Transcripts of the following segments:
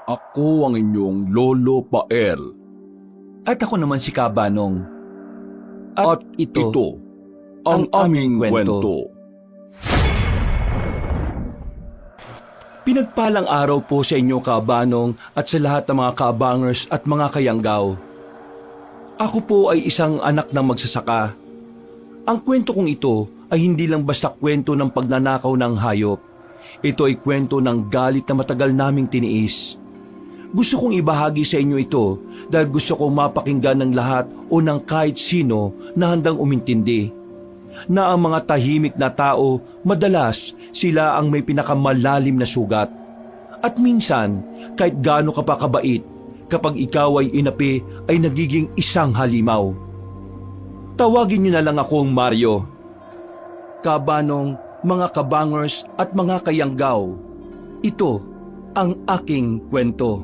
Ako ang inyong Lolo Pael. At ako naman si Kabanong. At ito ang aming kwento. Pinagpalang araw po sa inyo, Kabanong, at sa lahat ng mga kabangers at mga kayanggaw. Ako po ay isang anak ng magsasaka. Ang kwento kong ito ay hindi lang basta kwento ng pagnanakaw ng hayop. Ito ay kwento ng galit na matagal naming tiniis. Gusto kong ibahagi sa inyo ito dahil gusto kong mapakinggan ng lahat o ng kahit sino na handang umintindi. Na ang mga tahimik na tao, madalas sila ang may pinakamalalim na sugat. At minsan, kahit gaano ka pa kabait, kapag ikaw ay inapi ay nagiging isang halimaw. Tawagin niyo na lang akong Mario. Kabanong, mga kabangers at mga kayanggaw, ito ang aking kwento.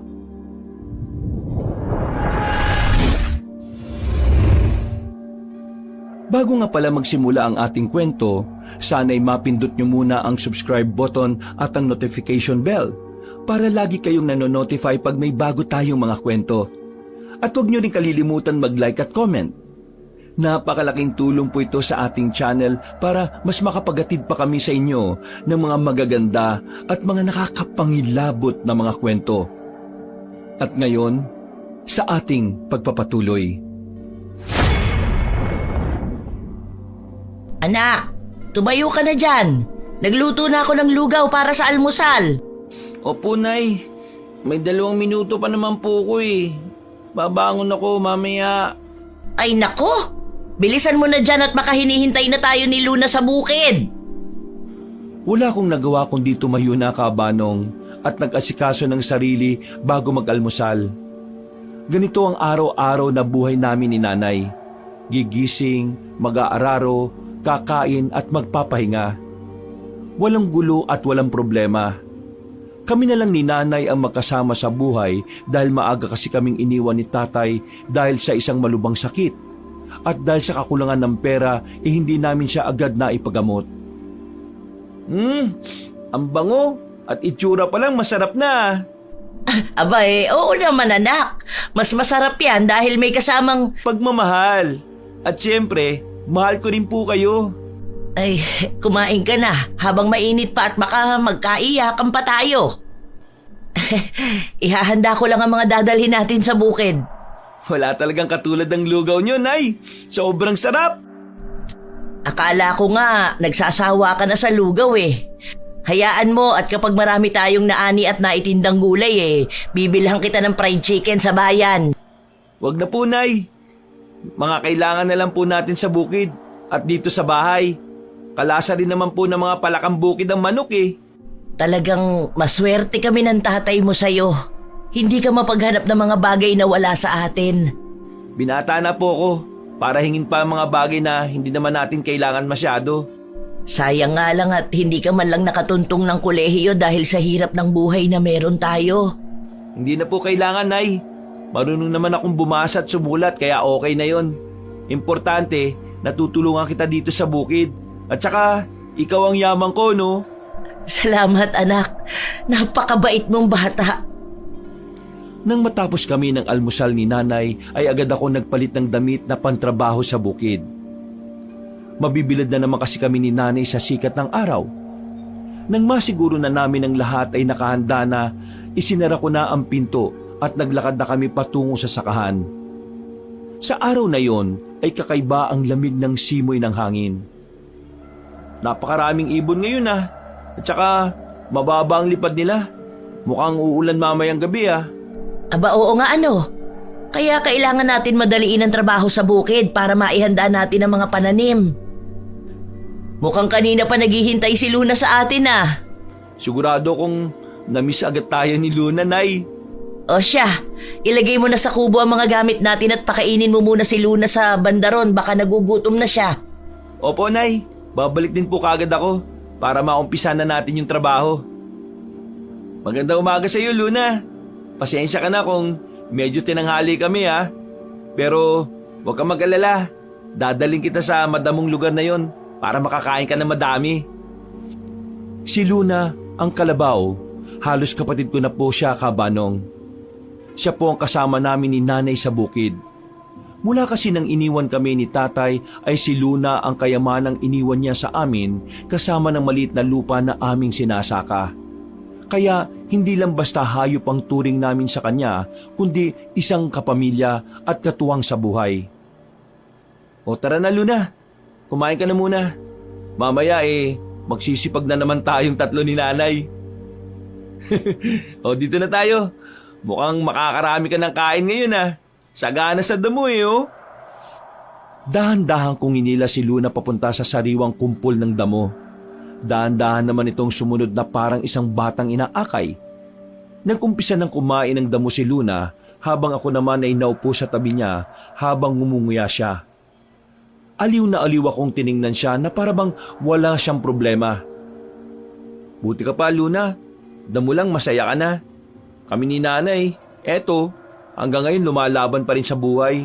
Bago nga pala magsimula ang ating kwento, sana'y mapindot nyo muna ang subscribe button at ang notification bell para lagi kayong nanonotify pag may bago tayong mga kwento. At huwag nyo rin kalilimutan mag-like at comment. Napakalaking tulong po ito sa ating channel para mas makapagatid pa kami sa inyo ng mga magaganda at mga nakakapangilabot na mga kwento. At ngayon, sa ating pagpapatuloy. Anak, tumayo ka na dyan. Nagluto na ako ng lugaw para sa almusal. Opo, Nay. May 2 minuto pa naman po ko eh. Babangon ako mamaya. Ay nako! Bilisan mo na dyan at makahinihintay na tayo ni Luna sa bukid. Wala akong nagawa kundi tumayo na, Kabanong, at nag-asikaso ng sarili bago mag-almusal. Ganito ang araw-araw na buhay namin ni Nanay. Gigising, mag-aararo, kakain at magpapahinga. Walang gulo at walang problema. Kami na lang ni Nanay ang magkasama sa buhay dahil maaga kasi kaming iniwan ni Tatay dahil sa isang malubhang sakit. At dahil sa kakulangan ng pera, hindi namin siya agad na ipagamot. Ang bango at itsura pa lang masarap na. Aba oo naman anak. Mas masarap yan dahil may kasamang... Pagmamahal. At siyempre, mahal ko rin po kayo. Ay, kumain ka na habang mainit pa at baka magkaiyakan pa tayo. Ihahanda ko lang ang mga dadalhin natin sa bukid. Wala talagang katulad ng lugaw nyo, Nay. Sobrang sarap. Akala ko nga nagsasawa ka na sa lugaw eh. Hayaan mo at kapag marami tayong naani at naitindang gulay bibilhan kita ng fried chicken sa bayan. Wag na po, Nay. Mga kailangan na lang po natin sa bukid at dito sa bahay. Kalasa rin naman po ng mga palakang bukid ang manok eh. Talagang maswerte kami ng tatay mo sa'yo. Hindi ka mapaghanap ng mga bagay na wala sa atin. Binata na po ko para hingin pa ang mga bagay na hindi naman natin kailangan masyado. Sayang nga lang at hindi ka man lang nakatuntong ng kolehiyo dahil sa hirap ng buhay na meron tayo. Hindi na po kailangan, Nay. Marunong naman akong bumasa at sumulat kaya okay na yon. Importante, natutulungan kita dito sa bukid. At saka, ikaw ang yaman ko, no? Salamat anak. Napakabait mong bata. Nang matapos kami ng almusal ni Nanay, ay agad ako nagpalit ng damit na pantrabaho sa bukid. Mabibilad na naman kasi kami ni Nanay sa sikat ng araw. Nang masiguro na namin ang lahat ay nakahanda na, isinara ko na ang pinto at naglakad na kami patungo sa sakahan. Sa araw na yon ay kakaiba ang lamig ng simoy ng hangin. Napakaraming ibon ngayon ah. At saka, mababa ang lipad nila. Mukhang uulan mamayang gabi ah. Aba oo nga ano. Kaya kailangan natin madaliin ang trabaho sa bukid para maihanda natin ang mga pananim. Mukhang kanina pa naghihintay si Luna sa atin ah. Sigurado kong namiss agad tayo ni Luna, Nay. O siya, ilagay mo na sa kubo ang mga gamit natin at pakainin mo muna si Luna sa bandaron, baka nagugutom na siya. Opo, Nay. Babalik din po kagad ako para maumpisa na natin yung trabaho. Magandang umaga sa iyo, Luna. Pasensya ka na kung medyo tinanghali kami ha. Pero huwag kang mag-alala. Dadaling kita sa madamong lugar na yon para makakain ka ng madami. Si Luna, ang kalabaw, Halos kapatid ko na po siya, Kabanong. Siya po ang kasama namin ni nanay sa bukid. Mula kasi nang iniwan kami ni tatay ay si Luna ang kayamanang iniwan niya sa amin kasama ng maliit na lupa na aming sinasaka. Kaya hindi lang basta hayop ang turing namin sa kanya, kundi isang kapamilya at katuwang sa buhay. O tara na Luna, kumain ka na muna. Mamaya magsisipag na naman tayong tatlo ni nanay. O dito na tayo. Mukhang makakarami ka ng kain ngayon Sagana sa damo oh. Dahan-dahan kong inila si Luna papunta sa sariwang kumpol ng damo. Dahan-dahan naman itong sumunod na parang isang batang inaakay. Nag-umpisa ng kumain ng damo si Luna habang ako naman ay naupo sa tabi niya habang ngumunguya siya. Aliw na aliw akong tiningnan siya na parabang wala siyang problema. Buti ka pa Luna, damo lang masaya ka na. Kami ni nanay, eto, hanggang ngayon lumalaban pa rin sa buhay.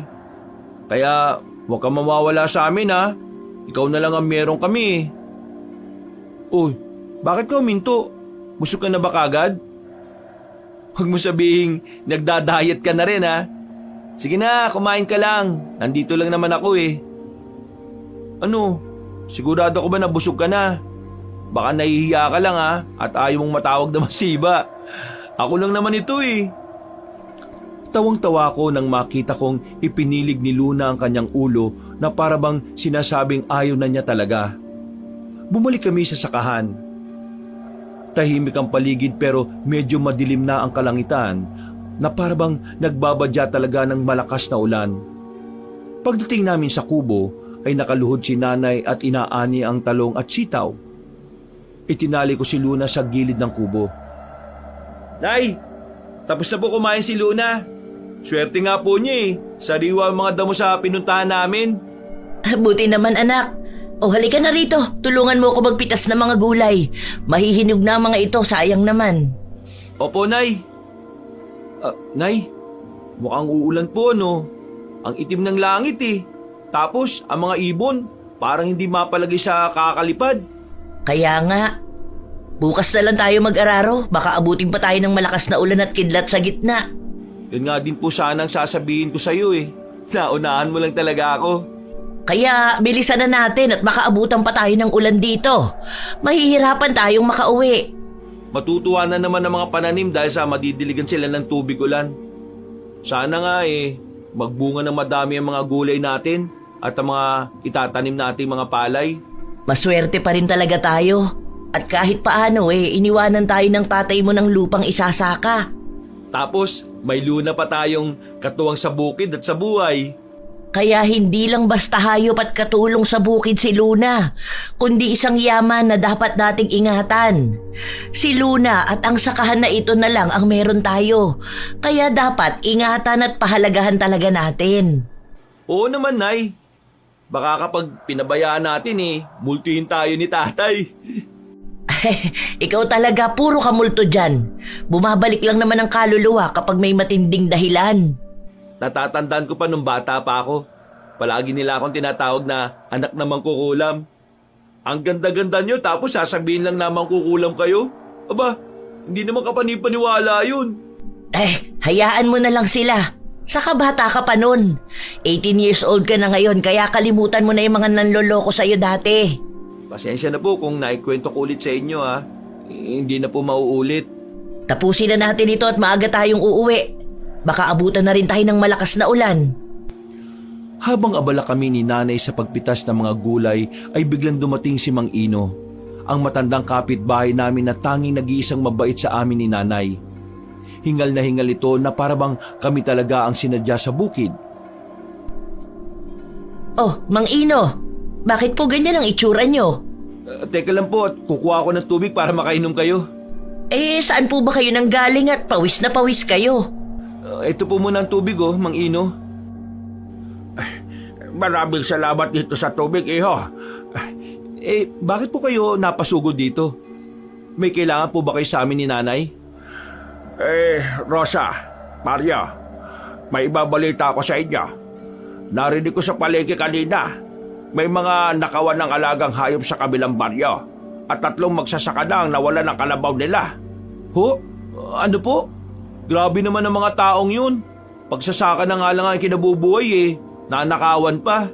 Kaya huwag kang mawawala sa amin Ikaw na lang ang meron kami. Uy, bakit ka huminto? Busog ka na ba kagad? Huwag mo sabihing nagda-diet ka na rin Sige na, kumain ka lang. Nandito lang naman ako Ano? Sigurado ko ba na busog ka na? Baka nahihiya ka lang at ayaw mong matawag na masiba. Ako lang naman ito Tawang-tawa ko nang makita kong ipinilig ni Luna ang kanyang ulo na parabang sinasabing ayaw na niya talaga. Bumalik kami sa sakahan. Tahimik ang paligid pero medyo madilim na ang kalangitan na parabang nagbabadya talaga ng malakas na ulan. Pagdating namin sa kubo ay nakaluhod si nanay at inaani ang talong at sitaw. Itinali ko si Luna sa gilid ng kubo. Nay, tapos na po kumain si Luna. Swerte nga po niya Sariwa ang mga damo sa pinuntahan namin. Buti naman anak. O halika na rito, tulungan mo ako magpitas ng mga gulay. Mahihinog na ang mga ito, sayang naman. Opo, Nay. Nay, mukhang uulan po, no? Ang itim ng langit, Tapos, ang mga ibon, parang hindi mapalagay sa kakalipad. Kaya nga, bukas na lang tayo mag-araro. Baka abutin pa tayo ng malakas na ulan at kidlat sa gitna. Yun nga din po sana ang sasabihin ko sa'yo, Naunahan mo lang talaga ako. Kaya bilisan na natin at makaabutan pa tayo ng ulan dito. Mahihirapan tayong makauwi. Matutuwa na naman ang mga pananim dahil sa madidiligan sila ng tubig ulan. Sana nga magbunga ng madami ang mga gulay natin at ang mga itatanim nating mga palay. Maswerte pa rin talaga tayo. At kahit paano iniwanan tayo ng tatay mo ng lupang isasaka. Tapos may Luna pa tayong katuwang sa bukid at sa buhay. Kaya hindi lang basta hayop at katulong sa bukid si Luna, kundi isang yaman na dapat nating ingatan. Si Luna at ang sakahan na ito na lang ang meron tayo. Kaya dapat ingatan at pahalagahan talaga natin. Oo naman, Nay. Baka kapag pinabayaan natin multihin tayo ni tatay. Ikaw talaga puro kamulto dyan. Bumabalik lang naman ang kaluluwa kapag may matinding dahilan. Natatandaan ko pa nung bata pa ako. Palagi nila akong tinatawag na anak na mangkukulam. Ang ganda-ganda nyo tapos sasabihin lang na mangkukulam kayo? Aba, hindi naman kapanipaniwala yun. Hayaan mo na lang sila. Saka bata ka pa nun. 18 years old ka na ngayon kaya kalimutan mo na yung mga nanloloko sa'yo dati. Pasensya na po kung naikwento ko ulit sa inyo hindi na po mauulit. Tapusin na natin ito at maaga tayong uuwi. Baka abutan na rin tayo ng malakas na ulan. Habang abala kami ni nanay sa pagpitas ng mga gulay ay biglang dumating si Mang Ino, ang matandang kapitbahay namin na tanging nag-iisang mabait sa amin ni nanay. Hingal na hingal ito na parabang kami talaga ang sinadya sa bukid. Oh, Mang Ino, bakit po ganyan ang itsura nyo? Teka lang po at kukuha ako ng tubig para makainom kayo. Saan po ba kayo nanggaling at pawis na pawis kayo? Ito po muna ang tubig Mang Ino. Maraming salamat dito sa tubig iho. Bakit po kayo napasugod dito? May kailangan po ba kayo sa amin ni nanay? Rosa, Maria, may ibabalita ako sa inyo. Narinig ko sa palengke kanina, may mga nakawan ng alagang hayop sa kabilang baryo at 3 magsasaka na ang nawala ng kalabaw nila. Ho? Ano po? Grabe naman ang mga taong yun. Pagsasaka na nga lang ang kinabubuhay eh. Nanakawan pa.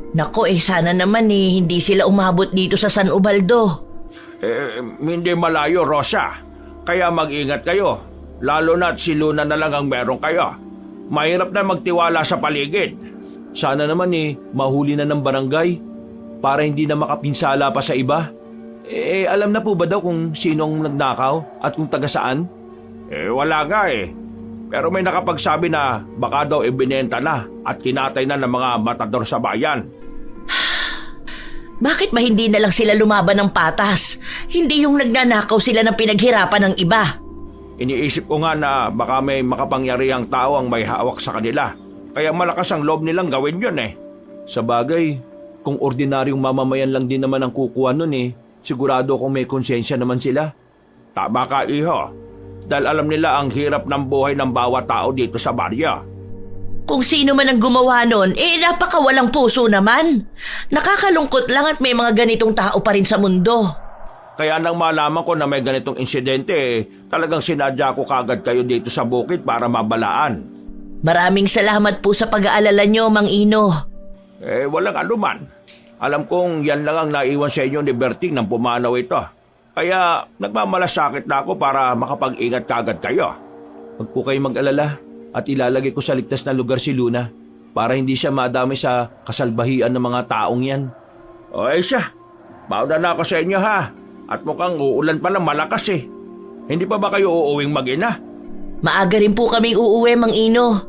Nako sana naman hindi sila umabot dito sa San Ubaldo. Hindi malayo, Rosa. Kaya mag-ingat kayo. Lalo na't si Luna na lang ang meron kayo. Mahirap na magtiwala sa paligid. Sana naman mahuli na ng barangay para hindi na makapinsala pa sa iba. Alam na po ba daw kung sino ang nagnakaw at kung taga saan? Wala nga eh. Pero may nakapagsabi na baka daw ibinenta na at kinatay na ng mga matador sa bayan. Bakit ba hindi na lang sila lumaban ng patas? Hindi yung nagnanakaw sila ng pinaghirapan ng iba. Iniisip ko nga na baka may makapangyarihang tao ang may hawak sa kanila. Kaya malakas ang loob nilang gawin yun eh. Sa bagay, kung ordinaryong mamamayan lang din naman ang kukuha nun sigurado kung may konsensya naman sila. Tama ka, iho. Dahil alam nila ang hirap ng buhay ng bawat tao dito sa barya. Kung sino man ang gumawa nun, napakawalang puso naman. Nakakalungkot lang at may mga ganitong tao pa rin sa mundo. Kaya nang malaman ko na may ganitong insidente, talagang sinadya ko kagad kayo dito sa bukid para mabalaan. Maraming salamat po sa pag-aalala nyo, Mang Ino. Walang anuman. Alam kong yan lang ang naiwan sa inyo ni Berting nang pumanaw ito. Kaya nagmamalasakit na ako para makapag-ingat kagad kayo. Huwag po kayong mag-alala at ilalagay ko sa ligtas na lugar si Luna para hindi siya madami sa kasalbahian ng mga taong yan. Siya. Mauna na ako sa inyo ha. At mukhang uulan pa ng malakas eh. Hindi pa ba kayo uuwing mag-ina? Maaga rin po kaming uuwi, Mang Ino.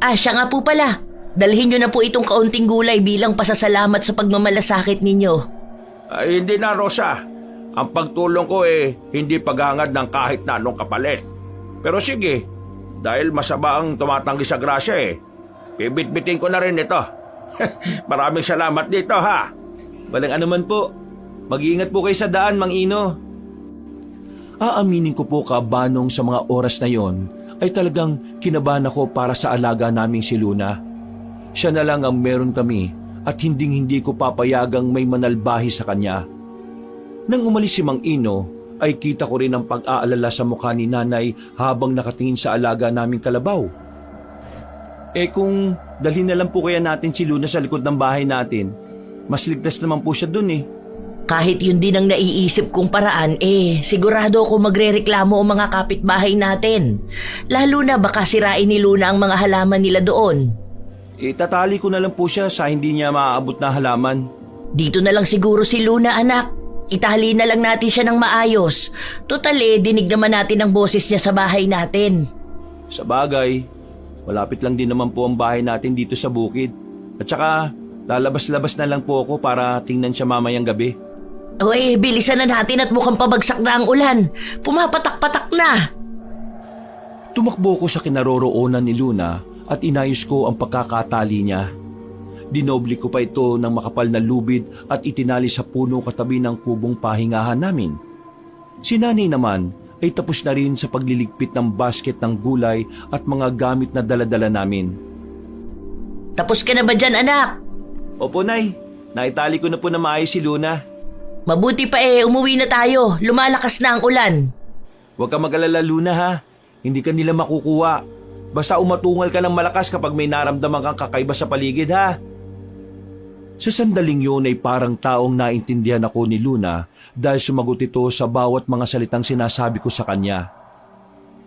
Siya nga po pala. Dalhin nyo na po itong kaunting gulay bilang pasasalamat sa pagmamalasakit ninyo. Hindi na, Rosa. Ang pagtulong ko hindi paghangad ng kahit na anong kapalit. Pero sige, dahil masama ang tumatanggi sa grasya bibit-bitin ko na rin ito. Maraming salamat dito ha. Walang anuman po. Mag-iingat po kayo sa daan, Mang Ino. Aaminin ko po kabanong sa mga oras na yon ay talagang kinabahan ako para sa alaga naming si Luna. Siya na lang ang meron kami at hinding-hindi ko papayagang may manalbahi sa kanya. Nang umalis si Mang Ino, ay kita ko rin ang pag-aalala sa mukha ni Nanay habang nakatingin sa alaga naming kalabaw. Kung dalhin na lang po kaya natin si Luna sa likod ng bahay natin, mas ligtas naman po siya dun Kahit yun din ang naiisip kong paraan, sigurado ako magrereklamo ang mga kapitbahay natin. Lalo na baka sirain ni Luna ang mga halaman nila doon. Tatali ko na lang po siya sa hindi niya maaabot na halaman. Dito na lang siguro si Luna, anak. Itali na lang natin siya ng maayos. Total dinig naman natin ang boses niya sa bahay natin. Sa bagay, malapit lang din naman po ang bahay natin dito sa bukid. At saka, lalabas-labas na lang po ako para tingnan siya mamayang gabi. Bilisan na natin at mukhang pabagsak na ang ulan. Pumapatak-patak na. Tumakbo ko sa kinaroroonan ni Luna at inayos ko ang pagkakatali niya. Dinoble ko pa ito ng makapal na lubid at itinali sa puno katabi ng kubong pahingahan namin. Si Nanay naman ay tapos na rin sa pagliligpit ng basket ng gulay at mga gamit na daladala namin. Tapos ka na ba dyan, anak? Opo, Nay. Naitali ko na po na maayos si Luna. Mabuti pa umuwi na tayo. Lumalakas na ang ulan. Huwag ka mag-alala, Luna, ha? Hindi ka nila makukuha. Basta umatungal ka ng malakas kapag may naramdaman kang kakaiba sa paligid, ha? Sa sandaling yun ay parang taong naintindihan ako ni Luna dahil sumagot ito sa bawat mga salitang sinasabi ko sa kanya.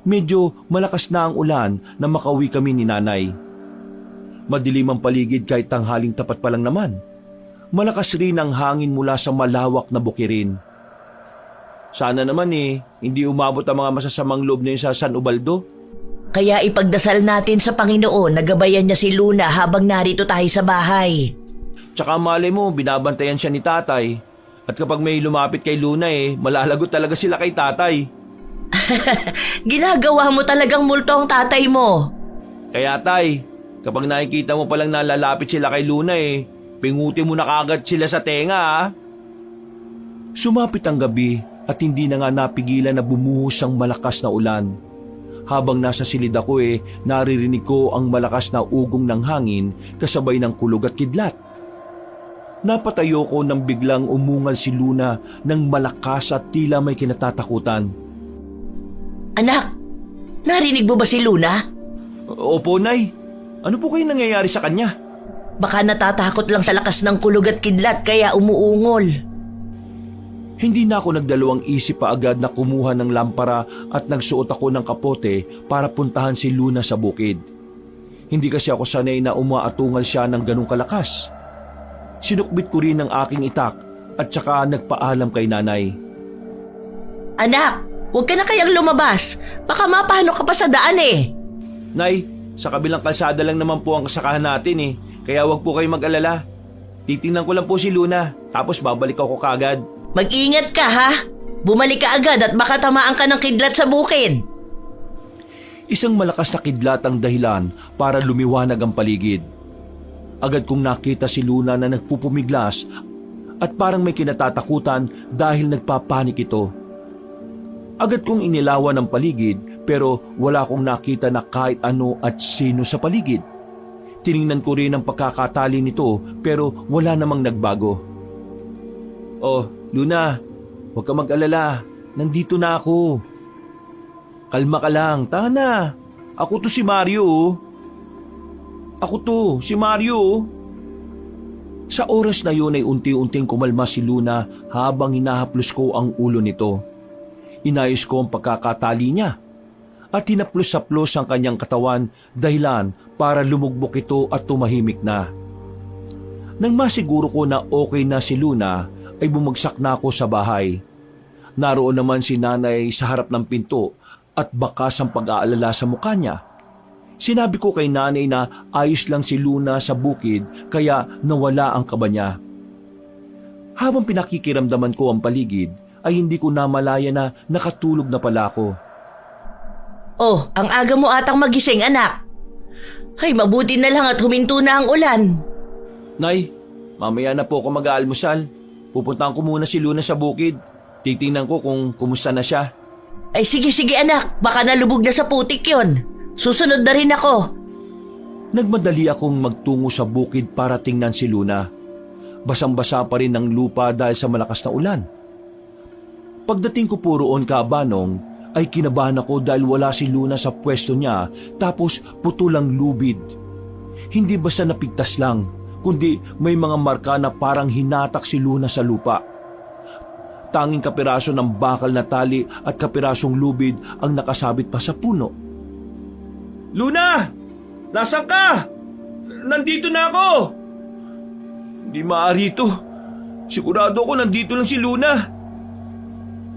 Medyo malakas na ang ulan na makauwi kami ni Nanay. Madilim ang paligid kahit tanghaling tapat pa lang naman. Malakas rin ang hangin mula sa malawak na bukirin. Sana naman hindi umabot ang mga masasamang loob na yun sa San Ubaldo. Kaya ipagdasal natin sa Panginoon na gabayan niya si Luna habang narito tayo sa bahay. Tsaka malay mo, binabantayan siya ni Tatay. At kapag may lumapit kay Luna malalagot talaga sila kay Tatay. Ginagawa mo talagang multo ang tatay mo. Kaya Tay, kapag nakikita mo palang nalalapit sila kay Luna pinguti mo na kagad sila sa tenga, ha? Sumapit ang gabi at hindi na nga napigilan na bumuhos ang malakas na ulan. Habang nasa silid ako naririnig ko ang malakas na ugong ng hangin kasabay ng kulog at kidlat. Napatayo ko nang biglang umungal si Luna ng malakas at tila may kinatatakutan. Anak, narinig mo ba si Luna? Opo, Nay. Ano po kayo nangyayari sa kanya? Baka natatakot lang sa lakas ng kulog at kidlat kaya umuungol. Hindi na ako nagdalawang isip pa agad na kumuha ng lampara at nagsuot ako ng kapote para puntahan si Luna sa bukid. Hindi kasi ako sanay na umaatungal siya ng ganong kalakas. Sinukbit ko rin ang aking itak at saka nagpaalam kay nanay. Anak, huwag ka na kayang lumabas. Baka mapano ka pa sa daan eh. Nay, sa kabilang kalsada lang naman po ang kasakahan natin eh. Kaya wag po kayo mag-alala. Titingnan ko lang po si Luna, tapos babalik ako kagad. Mag-ingat ka ha. Bumalik ka agad at baka tamaan ka ng kidlat sa bukid. Isang malakas na kidlat ang dahilan para lumiwanag ang paligid. Agad kong nakita si Luna na nagpupumiglas at parang may kinatatakutan dahil nagpapanik ito. Agad kong inilawan ang paligid pero wala akong nakita na kahit ano at sino sa paligid. Tiningnan ko rin ang pagkakatali nito pero wala namang nagbago. Oh, Luna, huwag ka mag-alala. Nandito na ako. Kalma ka lang, tana. Ako to si Mario. Ako to, si Mario. Sa oras na yun ay unti-unting kumalma si Luna habang hinahaplos ko ang ulo nito. Inayos ko ang pagkakatali niya at hinaplos-saplos ang kanyang katawan dahilan para lumugbok ito at tumahimik na. Nang masiguro ko na okay na si Luna, ay bumagsak na ako sa bahay. Naroon naman si nanay sa harap ng pinto at bakas ang pag-aalala sa mukha niya. Sinabi ko kay nanay na ayos lang si Luna sa bukid kaya nawala ang kaba niya. Habang pinakikiramdaman ko ang paligid, ay hindi ko namalaya na nakatulog na pala ako. Oh, ang aga mo atang magising anak. Ay, mabuti na lang at huminto na ang ulan. Nay, mamaya na po ako mag-aalmusal. Pupuntahan ko muna si Luna sa bukid. Titingnan ko kung kumusta na siya. Ay sige anak, baka nalubog na sa putik yon. Susunod na rin ako. Nagmadali akong magtungo sa bukid para tingnan si Luna. Basang-basa pa rin ang lupa dahil sa malakas na ulan. Pagdating ko po roon kabanong, ay kinabahan ako dahil wala si Luna sa pwesto niya tapos putulang lubid. Hindi basta napigtas lang, kundi may mga marka na parang hinatak si Luna sa lupa. Tanging kapiraso ng bakal na tali at kapirasong lubid ang nakasabit pa sa puno. Luna! Nasaan ka? Nandito na ako! Hindi maaari ito. Sigurado ako nandito lang si Luna.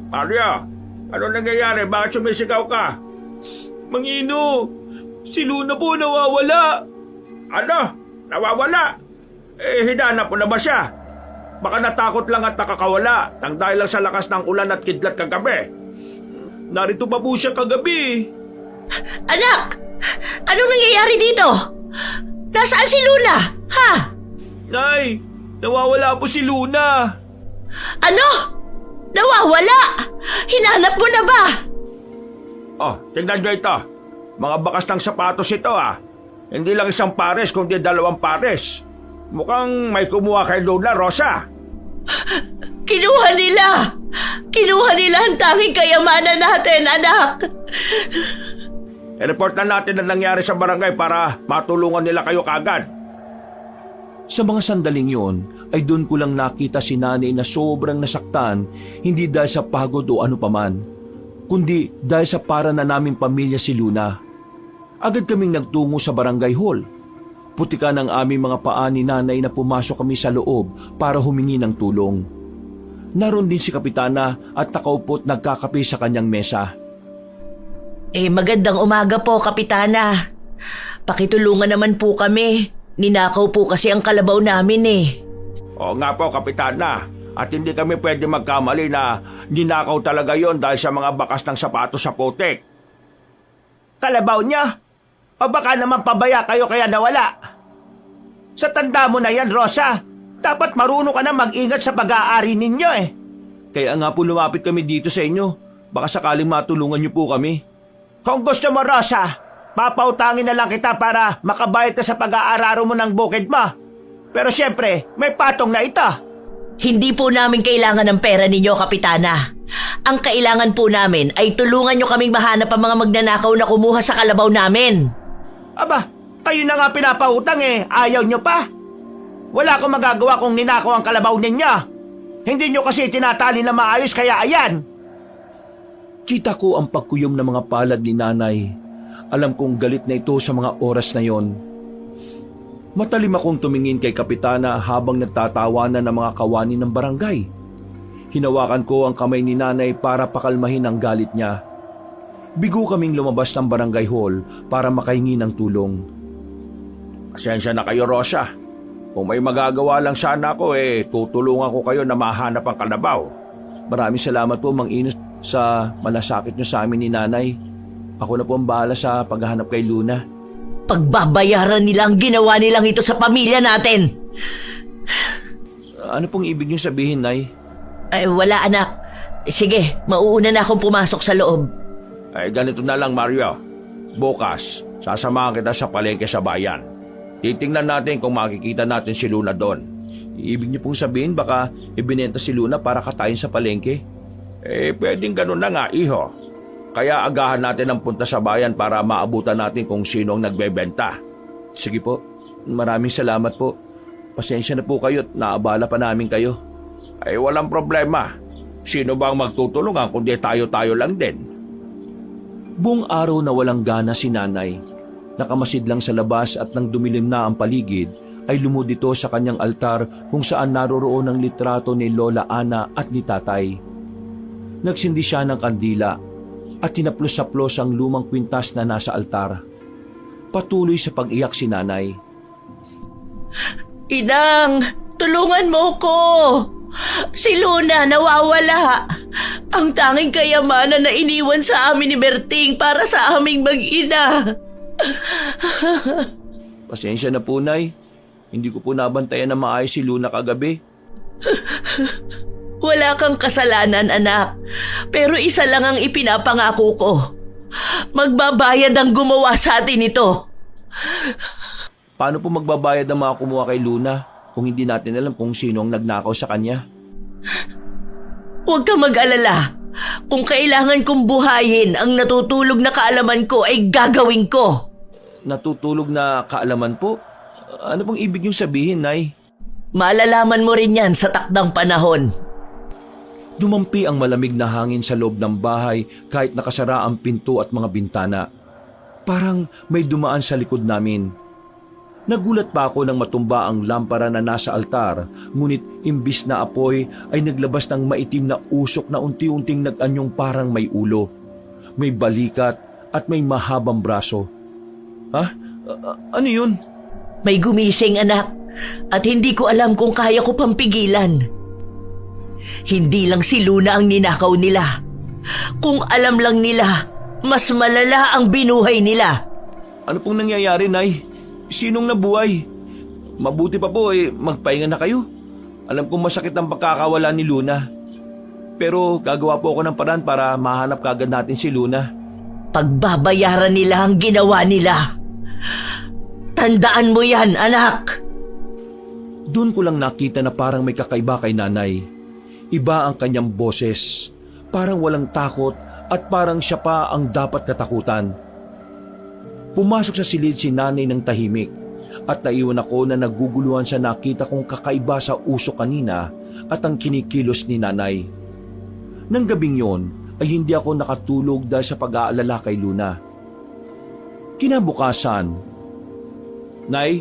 Maria, ano nangyayari? Bakit sumisigaw ka? Mangino, si Luna po nawawala. Ano? Nawawala? Hinanap mo na ba siya? Baka natakot lang at nakakawala nang dahil lang sa lakas ng ulan at kidlat kagabi. Narito pa po siya kagabi. Anak! Anong nangyayari dito? Nasaan si Luna? Ha? Nay, nawawala po si Luna. Ano? Nawawala? Hinanap mo na ba? Oh, tingnan nyo ito. Mga bakas ng sapatos ito ah. Hindi lang isang pares kundi 2 pares. Mukhang may kumuha kay Luna, Rosa. Kinuha nila! Kinuha nila ang tanging kayamanan natin, anak! I-report na natin ang nangyari sa barangay para matulungan nila kayo kagad. Sa mga sandaling yon, ay doon ko lang nakita si nanay na sobrang nasaktan, hindi dahil sa pagod o ano paman, kundi dahil sa para na naming pamilya si Luna. Agad kaming nagtungo sa barangay hall. Putikan ang aming mga paa ni nanay na pumasok kami sa loob para humingi ng tulong. Naroon din si Kapitana at nakaupo't nagkakape sa kanyang mesa. Magandang umaga po, Kapitana. Pakitulungan naman po kami. Ninakaw po kasi ang kalabaw namin Oo nga po, Kapitana. At hindi kami pwede magkamali na ninakaw talaga yon dahil sa mga bakas ng sapatos sa putik. Kalabaw niya? O baka naman pabaya kayo kaya nawala? Sa tanda mo na yan, Rosa. Dapat marunong ka na mag-ingat sa pag-aari ninyo Kaya nga po lumapit kami dito sa inyo. Baka sakaling matulungan niyo po kami. Kung gusto mo, Rosa, papautangin na lang kita para makabayad ka sa pag-aararo mo ng bukid mo. Pero siyempre, may patong na ito. Hindi po namin kailangan ng pera ninyo, Kapitana. Ang kailangan po namin ay tulungan nyo kaming mahanap ang mga magnanakaw na kumuha sa kalabaw namin. Aba, kayo na nga pinapautang ayaw nyo pa. Wala akong magagawa kung ninakaw ang kalabaw ninyo. Hindi nyo kasi tinatali na maayos kaya ayan. Kita ko ang pagkuyom ng mga palad ni nanay. Alam kong galit na ito sa mga oras na yon. Matalim akong tumingin kay Kapitana habang nagtatawanan ng mga kawani ng barangay. Hinawakan ko ang kamay ni nanay para pakalmahin ang galit niya. Bigo kaming lumabas ng barangay hall para makahingi ng tulong. Pasensya na kayo, Rosa. Kung may magagawa lang sana ako tutulungan ko kayo na mahanap ang kalabaw. Maraming salamat po, Mang Ino, sa malasakit niyo sa amin ni nanay. Ako na po ang bahala sa paghahanap kay Luna. Pagbabayaran nila ang ginawa nilang ito sa pamilya natin. Ano pong ibig niyo sabihin, Nay? Ay, wala anak. Sige, mauuna na akong pumasok sa loob. Ganito na lang, Mario. Bukas, sasamahan kita sa palengke sa bayan. Titingnan natin kung makikita natin si Luna doon. Ibig niyo pong sabihin baka ibinenta si Luna para katayin sa palengke? Pwedeng ganun na nga, iho. Kaya agahan natin ang punta sa bayan para maabutan natin kung sino ang nagbebenta. Sige po, maraming salamat po. Pasensya na po kayo at naabala pa namin kayo. Walang problema. Sino bang magtutulungan kundi tayo-tayo lang din? Buong araw na walang gana si nanay. Nakamasid lang sa labas at nang dumilim na ang paligid, ay lumudito sa kanyang altar kung saan naroroon ang litrato ni Lola Ana at ni Tatay. Nagsindi siya ng kandila at tinaplos-saplos ang lumang kwintas na nasa altar. Patuloy sa pag-iyak si nanay. Inang, tulungan mo ko! Si Luna nawawala. Ang tanging kayamanan na iniwan sa amin ni Berting para sa aming mag-ina. Pasensya na po, Nay. Hindi ko po nabantayan na maayos si Luna kagabi. Wala kang kasalanan, anak. Pero isa lang ang ipinapangako ko. Magbabayad ang gumawa sa atin ito. Paano po magbabayad ang mga kumuha kay Luna kung hindi natin alam kung sino ang nagnakaw sa kanya? Huwag kang mag-alala. Kung kailangan kong buhayin ang natutulog na kaalaman ko ay gagawin ko. Natutulog na kaalaman po? Ano pong ibig niyong sabihin, Nay? Malalaman mo rin yan sa takdang panahon. Dumampi ang malamig na hangin sa loob ng bahay kahit nakasara ang pinto at mga bintana. Parang may dumaan sa likod namin. Nagulat pa ako nang matumba ang lampara na nasa altar, ngunit imbis na apoy ay naglabas ng maitim na usok na unti-unting nag-anyong parang may ulo, may balikat at may mahabang braso. Ha? Ano yun? May gumising, anak, at hindi ko alam kung kaya ko pang pigilan. Hindi lang si Luna ang ninakaw nila. Kung alam lang nila, mas malala ang binuhay nila. Ano pong nangyayari, Nay? Sinong nabuhay? Mabuti pa po magpahinga na kayo. Alam kong masakit ang pagkakawala ni Luna. Pero gagawa po ako ng paraan para mahanap kagad natin si Luna. Pagbabayaran nila ang ginawa nila. Tandaan mo yan, anak. Doon ko lang nakita na parang may kakaiba kay nanay. Iba ang kanyang boses. Parang walang takot at parang siya pa ang dapat katakutan. Pumasok sa silid si nanay ng tahimik at naiwan ako na naguguluhan sa nakita kong kakaiba sa usok kanina at ang kinikilos ni nanay. Nang gabing yon ay hindi ako nakatulog dahil sa pag-aalala kay Luna. Kinabukasan, Nay,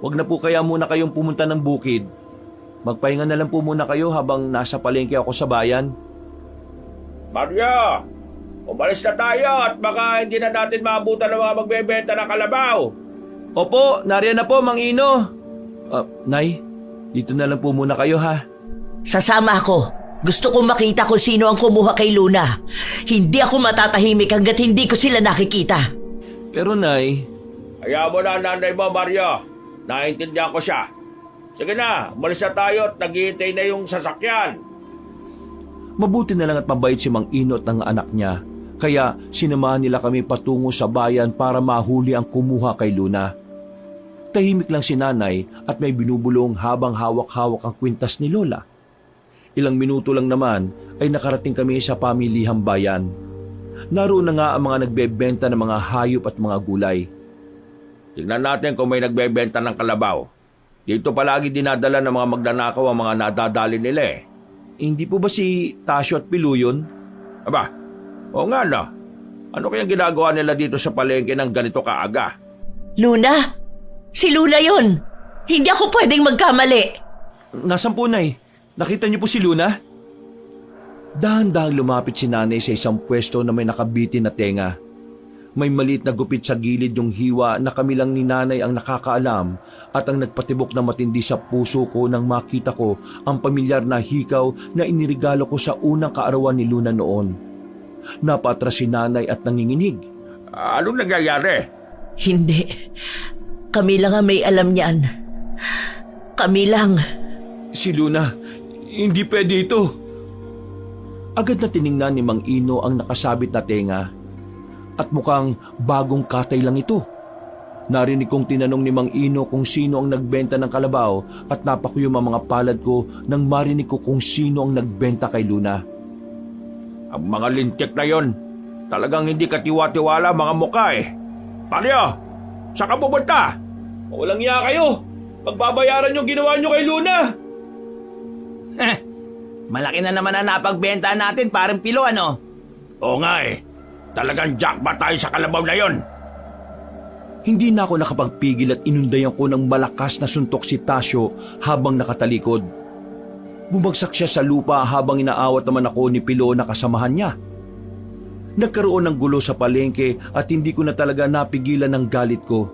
wag na po kaya muna kayong pumunta ng bukid. Magpahinga na lang po muna kayo habang nasa palengke ako sa bayan. Mario, umalis na tayo at baka hindi na natin maabutan ng mga magbebenta ng kalabaw. Opo, nariyan na po, Mang Ino. Nay, dito na lang po muna kayo, ha? Sasama ako. Gusto kong makita kung sino ang kumuha kay Luna. Hindi ako matatahimik hanggat hindi ko sila nakikita. Pero, Nay... Hayaan mo na ang nanay mo, Mario. Naintindihan ko siya. Sige na, umalis na tayo at naghihintay na yung sasakyan. Mabuti na lang at mabait si Mang Ino at ang anak niya. Kaya sinamahan nila kami patungo sa bayan para mahuli ang kumuha kay Luna. Tahimik lang si nanay at may binubulong habang hawak-hawak ang kwintas ni Lola. Ilang minuto lang naman ay nakarating kami sa pamilihang bayan. Naroon na nga ang mga nagbebenta ng mga hayop at mga gulay. Tingnan natin kung may nagbebenta ng kalabaw. Dito palagi dinadala ng mga magnanakaw ang mga nadadali nila eh. Hindi po ba si Tasyo at Pilu yun? Aba, o nga no. Ano kayang ginagawa nila dito sa palengke ng ganito kaaga? Luna? Si Luna yun! Hindi ako pwedeng magkamali! Nasaan po, Nay? Nakita niyo po si Luna? Dahan-dahang lumapit si Nanay sa isang pwesto na may nakabitin na tenga. May maliit na gupit sa gilid yung hiwa na kami lang ni Nanay ang nakakaalam at ang nagpatibok na matindi sa puso ko nang makita ko ang pamilyar na hikaw na inirigalo ko sa unang kaarawan ni Luna noon. Napatras si Nanay at nanginginig. Anong nangyayari? Hindi. Kami lang ang may alam niyan. Kami lang. Si Luna, hindi pwede ito. Agad na tiningnan ni Mang Ino ang nakasabit na tenga. At mukhang bagong katay lang ito. Narinig kong tinanong ni Mang Ino kung sino ang nagbenta ng kalabaw at napakuyom ang mga palad ko nang marinig ko kung sino ang nagbenta kay Luna. Ang mga lintik na yon, talagang hindi katiwa-tiwala mga mukha eh. Paano? Saan ka pupunta? Walang iya kayo! Pagbabayaran yung ginawa nyo kay Luna! Malaki na naman ang napagbenta natin, parang Pilo, ano? Oo nga eh. Talagang jackpot tayo sa kalabaw na yon. Hindi na ako nakapagpigil at inundayan ko ng malakas na suntok si Tasyo habang nakatalikod. Bumagsak siya sa lupa habang inaawat naman ako ni Pilo na kasamahan niya. Nagkaroon ng gulo sa palengke at hindi ko na talaga napigilan ng galit ko.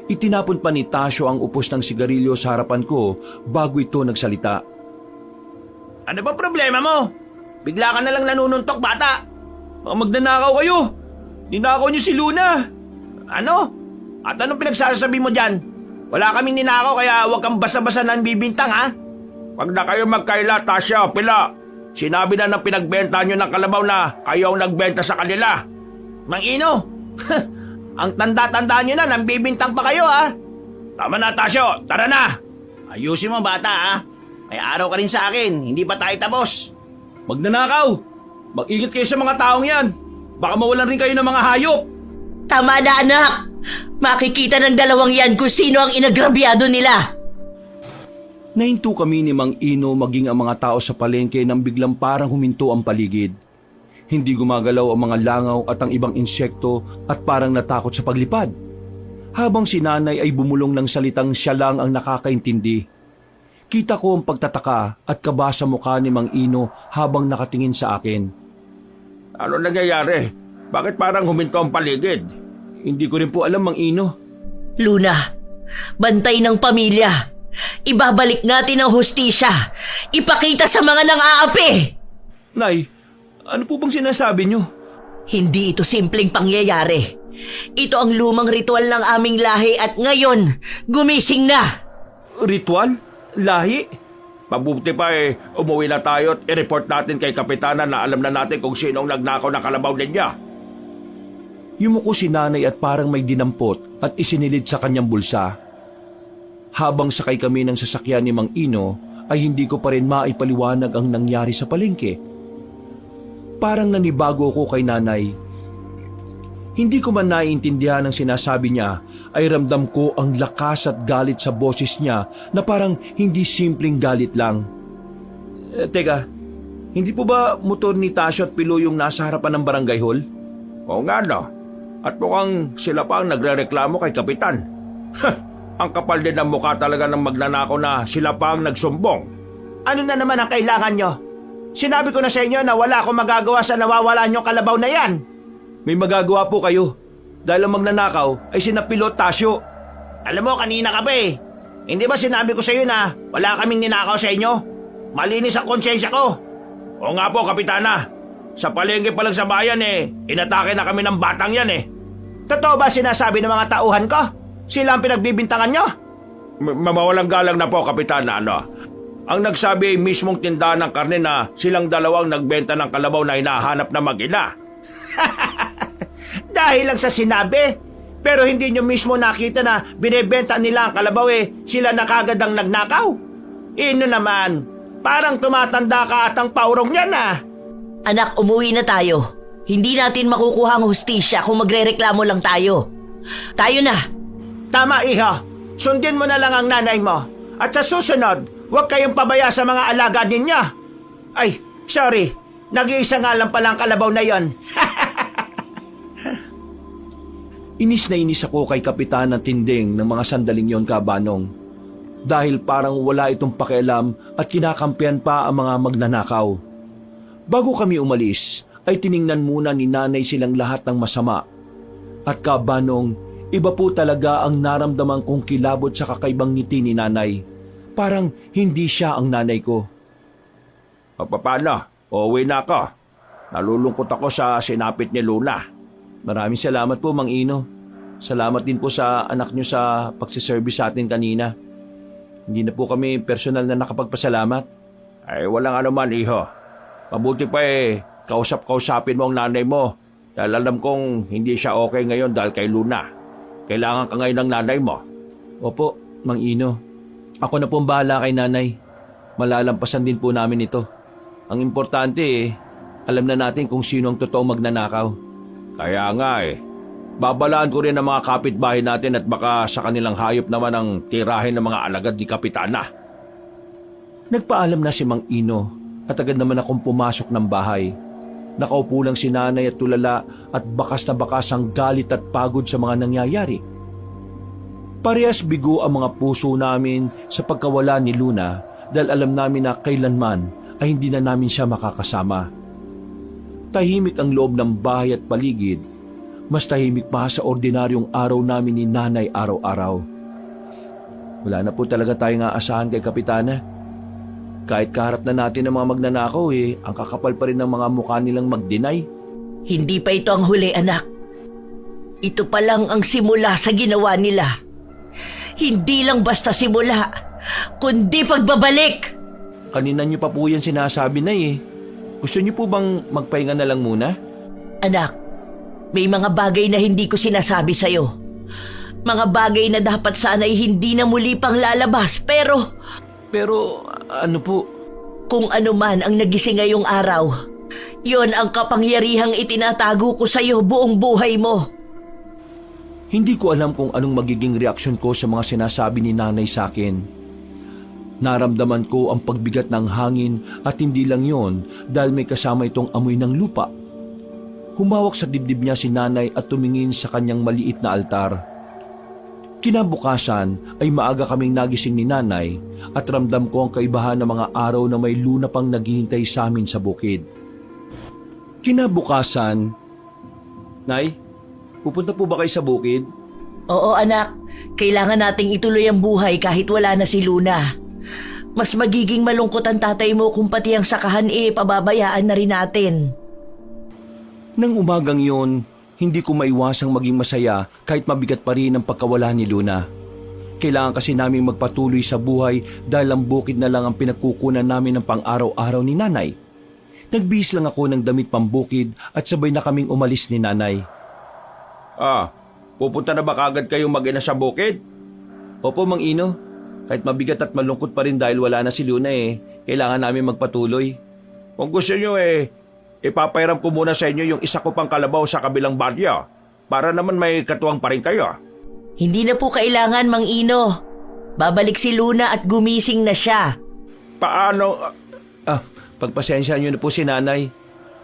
Itinapon pa ni Tasyo ang upos ng sigarilyo sa harapan ko bago ito nagsalita. Ano ba problema mo? Bigla ka na lang nanununtok, bata. Mga magnanakaw kayo! Ninakaw niyo si Luna! Ano? At anong pinagsasabi mo dyan? Wala kaming ninakaw kaya huwag kang basa-basa ng bibintang, ha? Pag na kayo magkaila, Tasya, Pila, sinabi na ng pinagbenta nyo ng kalabaw na kayo ang nagbenta sa kanila. Mang Ino, ang tanda-tanda nyo na, nang bibintang pa kayo, ha? Tama na, Tasyo, tara na! Ayusin mo, bata, ha? May araw ka rin sa akin, hindi pa tayo tapos. Magnanakaw! Mag-ingat kayo sa mga taong yan! Baka mawalan rin kayo ng mga hayop! Tama na, anak! Makikita ng dalawang yan kung sino ang inagrabyado nila! Nahinto kami ni Mang Ino maging ang mga tao sa palengke nang biglang parang huminto ang paligid. Hindi gumagalaw ang mga langaw at ang ibang insekto at parang natakot sa paglipad. Habang si Nanay ay bumulong ng salitang siya lang ang nakakaintindi. Kita ko ang pagtataka at kaba sa mukha ni Mang Ino habang nakatingin sa akin. Ano nangyayari? Bakit parang huminto ang paligid? Hindi ko rin po alam, Mang Ino. Luna, bantay ng pamilya. Ibabalik natin ang hustisya. Ipakita sa mga nang-aapi. Nay, ano po bang sinasabi niyo? Hindi ito simpleng pangyayari. Ito ang lumang ritual ng aming lahi at ngayon, gumising na. Ritual? Lahi? Mabuti pa eh, umuwi na tayo at i-report natin kay Kapitana na alam na natin kung sino ang nagnakaw ng kalabaw ninyo. Yumuko si Nanay at parang may dinampot at isinilid sa kanyang bulsa. Habang sakay kami ng sasakyan ni Mang Ino, ay hindi ko pa rin maipaliwanag ang nangyari sa palengke. Parang nanibago ako kay Nanay. Hindi ko man naiintindihan ang sinasabi niya, ay ramdam ko ang lakas at galit sa boses niya na parang hindi simpleng galit lang. Teka, hindi po ba motor ni Tasyo at Pilo yung nasa harapan ng barangay hall? Oo nga no. At mukhang sila pa ang nagrereklamo kay Kapitan. Ang kapal din ng mukha talaga ng magnanakaw na sila pa ang nagsumbong. Ano na naman ang kailangan nyo? Sinabi ko na sa inyo na wala akong magagawa sa nawawalan yung kalabaw na yan. May magagawa po kayo dahil ang magnanakaw ay sina Pilo at Tasyo. Alam mo, kanina ka pa eh. Hindi ba sinabi ko sa iyo na wala kaming ninakaw sa inyo? Malinis ang konsensya ko. Oo nga po, Kapitana. Sa palengke pa lang sa bayan eh, inatake na kami ng batang yan eh. Totoo ba sinasabi ng mga tauhan ko? Sila ang pinagbibintangan nyo? Mawalang galang na po, Kapitana, ano? Ang nagsabi ay mismong tindahan ng karne na silang dalawang nagbenta ng kalabaw na hinahanap na mag-ina. Dahil lang sa sinabi, pero hindi nyo mismo nakita na binebenta nila ang kalabaw eh, sila na kagad ang nagnakaw. Ino naman, Parang tumatanda ka at ang paurong yan ah. Anak, umuwi na tayo. Hindi natin makukuha ang hustisya kung magrereklamo lang tayo. Tayo na. Tama iho, sundin mo na lang ang nanay mo. At sa susunod, huwag kayong pabaya sa mga alaga ninyo. Ay, sorry, nag-iisa nga lang palang kalabaw na yon. Inis na inis ako kay Kapitana Tinding ng mga sandaling yon, Kabanong. Dahil parang wala itong pakialam at kinakampihan pa ang mga magnanakaw. Bago kami umalis, ay tiningnan muna ni nanay silang lahat ng masama. At Kabanong, iba po talaga ang naramdaman kong kilabot sa kakaibang ngiti ni nanay. Parang hindi siya ang nanay ko. Paano? Uuwi na ako. Nalulungkot ako sa sinapit ni Luna. Maraming salamat po, Mang Ino. Salamat din po sa anak niyo sa pagsiservice sa atin kanina. Hindi na po kami personal na nakapagpasalamat. Ay, walang anuman, iho. Mabuti pa kausap-kausapin mo ang nanay mo. Dahil alam kong hindi siya okay ngayon dahil kay Luna. Kailangan ka ngayon ng nanay mo. Opo, Mang Ino. Ako na po ang bahala kay nanay. Malalampasan din po namin ito. Ang importante alam na natin kung sino ang totoong magnanakaw. Kaya nga babalaan ko rin ang mga kapitbahay natin at baka sa kanilang hayop naman ang tirahin ng mga alagad ni Kapitana. Nagpaalam na si Mang Ino at agad naman akong pumasok ng bahay. Nakaupo lang si nanay at tulala at bakas na bakas ang galit at pagod sa mga nangyayari. Parehas bigo ang mga puso namin sa pagkawala ni Luna dahil alam namin na kailanman ay hindi na namin siya makakasama. Tahimik ang loob ng bahay at paligid. Mas tahimik pa sa ordinaryong araw namin ni nanay araw-araw. Wala na po talaga tayong aasahan kay Kapitana. Kahit kaharap na natin ang mga magnanakaw ang kakapal pa rin ng mga mukha nilang mag-deny. Hindi pa ito ang huli, anak. Ito pa lang ang simula sa ginawa nila. Hindi lang basta simula, kundi pagbabalik. Kanina niyo pa po yan sinasabi na Gusto niyo po bang magpahinga na lang muna? Anak, may mga bagay na hindi ko sinasabi sa'yo. Mga bagay na dapat sana'y hindi na muli pang lalabas, pero ano po? kung ano man ang nagising ngayong araw, yon ang kapangyarihang itinatago ko sa'yo buong buhay mo. Hindi ko alam kung anong magiging reaksyon ko sa mga sinasabi ni nanay sa akin. Naramdaman ko ang pagbigat ng hangin at hindi lang yon dahil may kasama itong amoy ng lupa. Humawak sa dibdib niya si nanay at tumingin sa kanyang maliit na altar. Kinabukasan ay maaga kaming nagising ni nanay at ramdam ko ang kaibahan ng mga araw na may luna pang naghihintay sa amin sa bukid. Kinabukasan, Nay, pupunta po ba kayo sa bukid? Oo anak, kailangan nating ituloy ang buhay kahit wala na si Luna. Mas magiging malungkot ang tatay mo kung pati ang sakahan pababayaan na rin natin. Nang umagang yon, hindi ko maiwasang maging masaya kahit mabigat pa rin ang pagkawala ni Luna. Kailangan kasi namin magpatuloy sa buhay dahil ang bukid na lang ang pinagkukunan namin ng pang-araw-araw ni nanay. Nagbihis lang ako ng damit pambukid at sabay na kaming umalis ni nanay. Pupunta na ba kagad kayong mag-ina sa bukid? Opo, Mang Ino. Kahit mabigat at malungkot pa rin dahil wala na si Luna kailangan namin magpatuloy. Kung gusto nyo ipapairam ko muna sa inyo yung isa ko pang kalabaw sa kabilang baryo para naman may katuwang pa rin kayo. Hindi na po kailangan, Mang Ino. Babalik si Luna at gumising na siya. Paano? Pagpasensya niyo na po si nanay.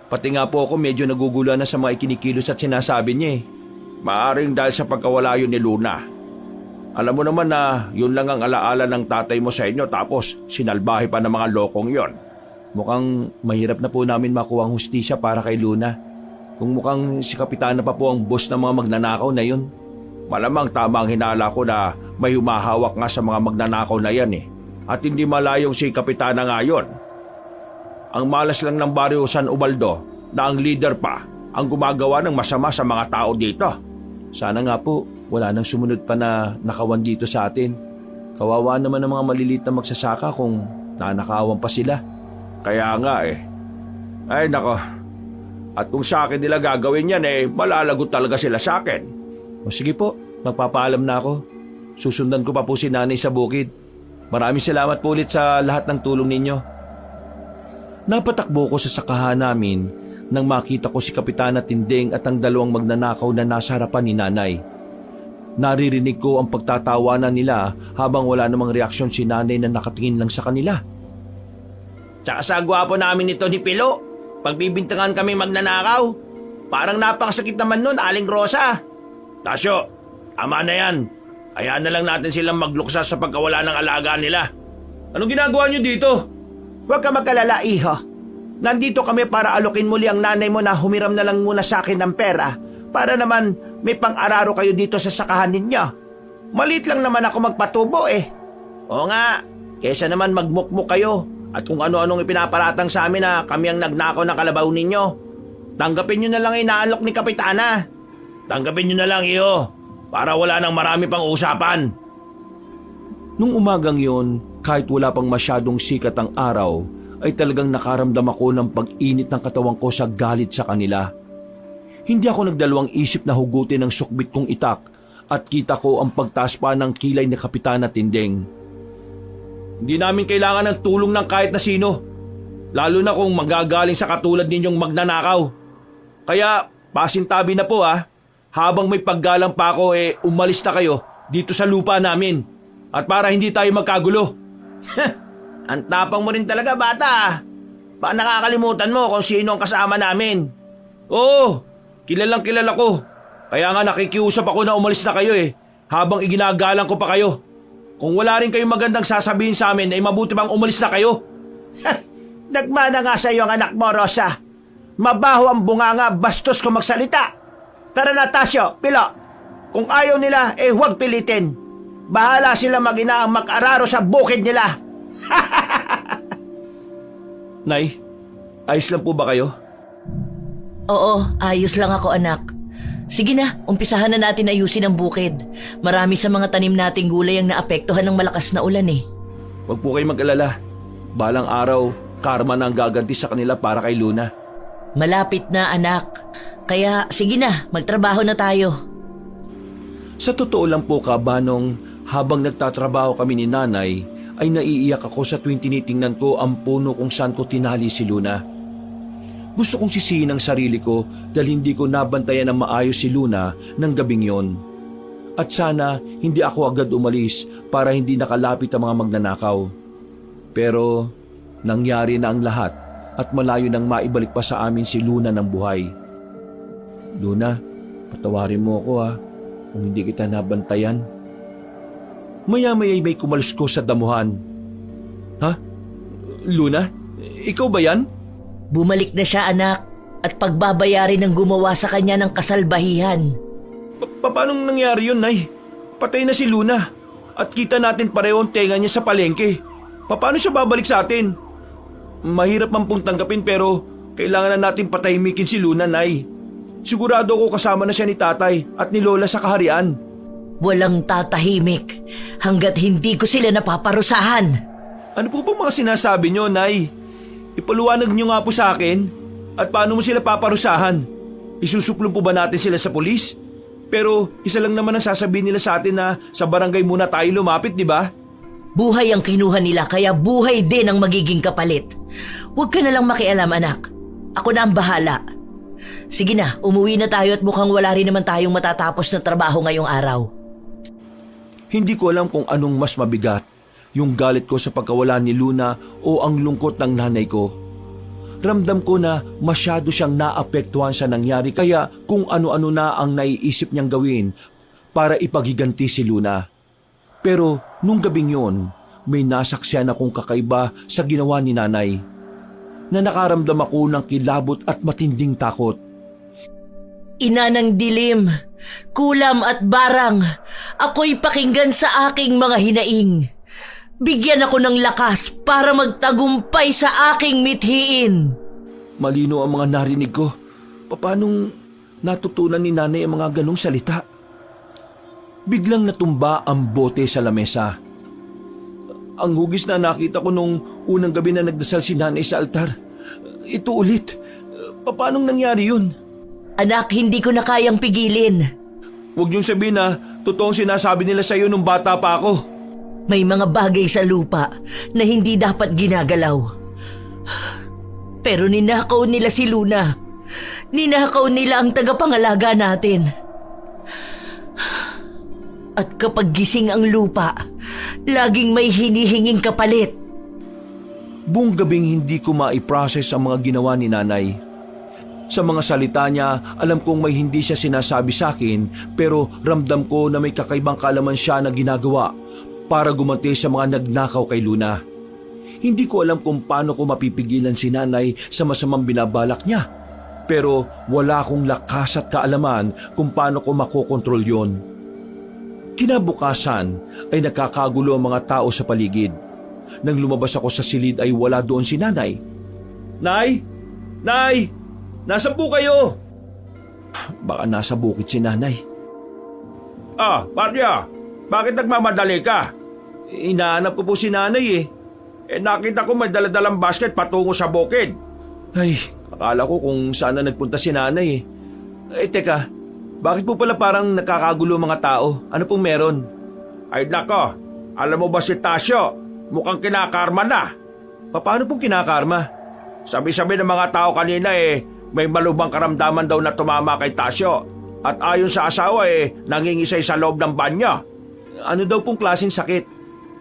Pati nga po ako medyo naguguluhan na sa mga ikinikilos at sinasabi niya Maaring dahil sa pagkawala yun ni Luna. Alam mo naman na yun lang ang alaala ng tatay mo sa inyo tapos sinalbahe pa ng mga lokong yon. Mukhang mahirap na po namin makuha ang hustisya para kay Luna. Kung mukhang si Kapitana pa po ang boss ng mga magnanakaw na yun. Malamang tama ang hinala ko na may humahawak nga sa mga magnanakaw na yan At hindi malayong si Kapitana nga yun. Ang malas lang ng baryo San Ubaldo na ang leader pa ang gumagawa ng masama sa mga tao dito. Sana nga po, wala nang sumunod pa na nakawan dito sa atin. Kawawa naman ang mga maliliit na magsasaka kung nanakawan pa sila. Kaya nga Ay nako. At kung sa akin nila gagawin yan malalagot talaga sila sa akin. O sige po, magpapaalam na ako. Susundan ko pa po si nanay sa bukid. Maraming salamat po ulit sa lahat ng tulong ninyo. Napatakbo ko sa sakahan namin nang makita ko si Kapitana Tinding at ang dalawang magnanakaw na nasa harapan ni Nanay. Naririnig ko ang pagtatawanan nila habang wala namang reaksyon si Nanay na nakatingin lang sa kanila. Tsaka sa gwapo namin ito ni Pilo, pagbibintangan kami magnanakaw. Parang napakasakit naman nun, Aling Rosa. Tasyo, ama na yan. Hayaan na lang natin silang magluksa sa pagkawala ng alaga nila. Anong ginagawa niyo dito? Huwag ka magkalala, iho. Nandito kami para alokin muli ang nanay mo na humiram na lang muna sa akin ng pera para naman may pang-araro kayo dito sa sakahan ninyo. Malit lang naman ako magpatubo eh. Oo nga, kesa naman magmukmuk kayo at kung ano-anong ipinaparatang sa amin na kami ang nagnakaw ng kalabaw ninyo. Tanggapin nyo na lang inaalok ni Kapitana. Tanggapin nyo na lang, iyo, para wala nang marami pang usapan. Nung umagang yon, kahit wala pang masyadong sikat ang araw, ay talagang nakaramdam ako ng pag-init ng katawan ko sa galit sa kanila. Hindi ako nagdalawang isip na hugutin ang sukbit kong itak at kita ko ang pagtaas pa ng kilay ni Kapitana Tinding. Hindi namin kailangan ng tulong ng kahit na sino, lalo na kung magagaling sa katulad ninyong magnanakaw. Kaya pasintabi na po habang may paggalang pa ako umalis na kayo dito sa lupa namin at para hindi tayo magkagulo. Ang tapang mo rin talaga, bata. Baka nakakalimutan mo kung sino ang kasama namin. Oo, kilalang kilala ko. Kaya nga nakikiusap ako na umalis na kayo habang iginagalang ko pa kayo. Kung wala rin kayong magandang sasabihin sa amin ay mabuti bang umalis na kayo. Nagmana nga sa iyo ang anak mo, Rosa. Mabaho ang bunganga, bastos kung magsalita. Tara na, Tasyo, Pilo. Kung ayaw nila, huwag pilitin. Bahala sila mag-ina ang mag-araro sa bukid nila. Nay, ayos lang po ba kayo? Oo, ayos lang ako anak. Sige na, umpisahan na natin ayusin ang bukid. Marami sa mga tanim nating gulay ang naapektuhan ng malakas na ulan eh. Huwag po kayong mag-alala. Balang araw, karma na ang gaganti sa kanila para kay Luna. Malapit na anak. Kaya sige na, magtrabaho na tayo. Sa totoo lang po Kabanong, habang nagtatrabaho kami ni Nanay, ay naiiyak ako sa tuwing tinitingnan ko ang puno kung saan ko tinali si Luna. Gusto kong sisihin ang sarili ko dahil hindi ko nabantayan ng maayos si Luna ng gabing yon. At sana hindi ako agad umalis para hindi nakalapit ang mga magnanakaw. Pero nangyari na ang lahat at malayo nang maibalik pa sa amin si Luna ng buhay. Luna, patawarin mo ako kung hindi kita nabantayan. Maya-maya'y may kumalusko sa damuhan. Ha? Luna? Ikaw ba yan? Bumalik na siya anak at pagbabayarin ng gumawa sa kanya ng kasalbahihan. Paano nangyari yun, Nay? Patay na si Luna at kita natin pareho ang tenga niya sa palengke. Paano siya babalik sa atin? Mahirap man pong tanggapin pero kailangan na natin patahimikin si Luna, Nay. Sigurado ko kasama na siya ni Tatay at ni Lola sa kaharian. Walang tatahimik hanggat hindi ko sila napaparusahan. Ano po bang mga sinasabi niyo, Nay? Ipaluwanag niyo nga po sa akin at paano mo sila paparusahan? Isusuplong po ba natin sila sa pulis? Pero isa lang naman ang sasabihin nila sa atin na sa barangay muna tayo lumapit, di ba? Buhay ang kinuha nila kaya buhay din ang magiging kapalit. Huwag ka na lang makialam anak. Ako na ang bahala. Sige na, umuwi na tayo at mukhang wala rin naman tayong matatapos na trabaho ngayong araw. Hindi ko alam kung anong mas mabigat, yung galit ko sa pagkawala ni Luna o ang lungkot ng nanay ko. Ramdam ko na masyado siyang naapektuhan sa nangyari kaya kung ano-ano na ang naiisip niyang gawin para ipaghiganti si Luna. Pero nung gabing yon, may nasaksiyan akong kakaiba sa ginawa ni nanay. Na nakaramdam ako ng kilabot at matinding takot. Ina ng dilim, kulam at barang, ako'y pakinggan sa aking mga hinaing. Bigyan ako ng lakas para magtagumpay sa aking mithiin. Malino ang mga narinig ko. Paanong natutunan ni nanay ang mga ganong salita? Biglang natumba ang bote sa lamesa. Ang hugis na nakita ko nung unang gabi na nagdasal si nanay sa altar. Ito ulit. Paanong nangyari yun? Anak, hindi ko na kayang pigilin. Huwag niyong sabihin na totoong sinasabi nila sa iyo nung bata pa ako. May mga bagay sa lupa na hindi dapat ginagalaw. Pero ninakaw nila si Luna. Ninakaw nila ang tagapangalaga natin. At kapag gising ang lupa, laging may hinihinging kapalit. Buong gabing hindi ko maiprocess ang mga ginawa ni nanay. Sa mga salita niya, alam kong may hindi siya sinasabi sa akin, pero ramdam ko na may kakaibang kaalaman siya na ginagawa para gumanti sa mga nagnakaw kay Luna. Hindi ko alam kung paano ko mapipigilan si nanay sa masamang binabalak niya, pero wala akong lakas at kaalaman kung paano ko makokontrol yon. Kinabukasan ay nakakagulo ang mga tao sa paligid. Nang lumabas ako sa silid ay wala doon si nanay. Nay! Nay! Nasaan po kayo? Baka nasa bukid si nanay. Ah, Maria, bakit nagmamadali ka? Inaanap ko po si nanay eh. Nakita ko may daladalang basket patungo sa bukid. Ay, akala ko kung saan na nagpunta si nanay eh. Teka, bakit po pala parang nakakagulo mga tao? Ano pong meron? Ay nako, alam mo ba si Tasyo? Mukhang kinakarma na. Paano pong kinakarma? Sabi-sabi ng mga tao kanina may malubhang karamdaman daw na tumama kay Tasyo. At ayon sa asawa nangingisay sa loob ng banyo. Ano daw pong klaseng sakit?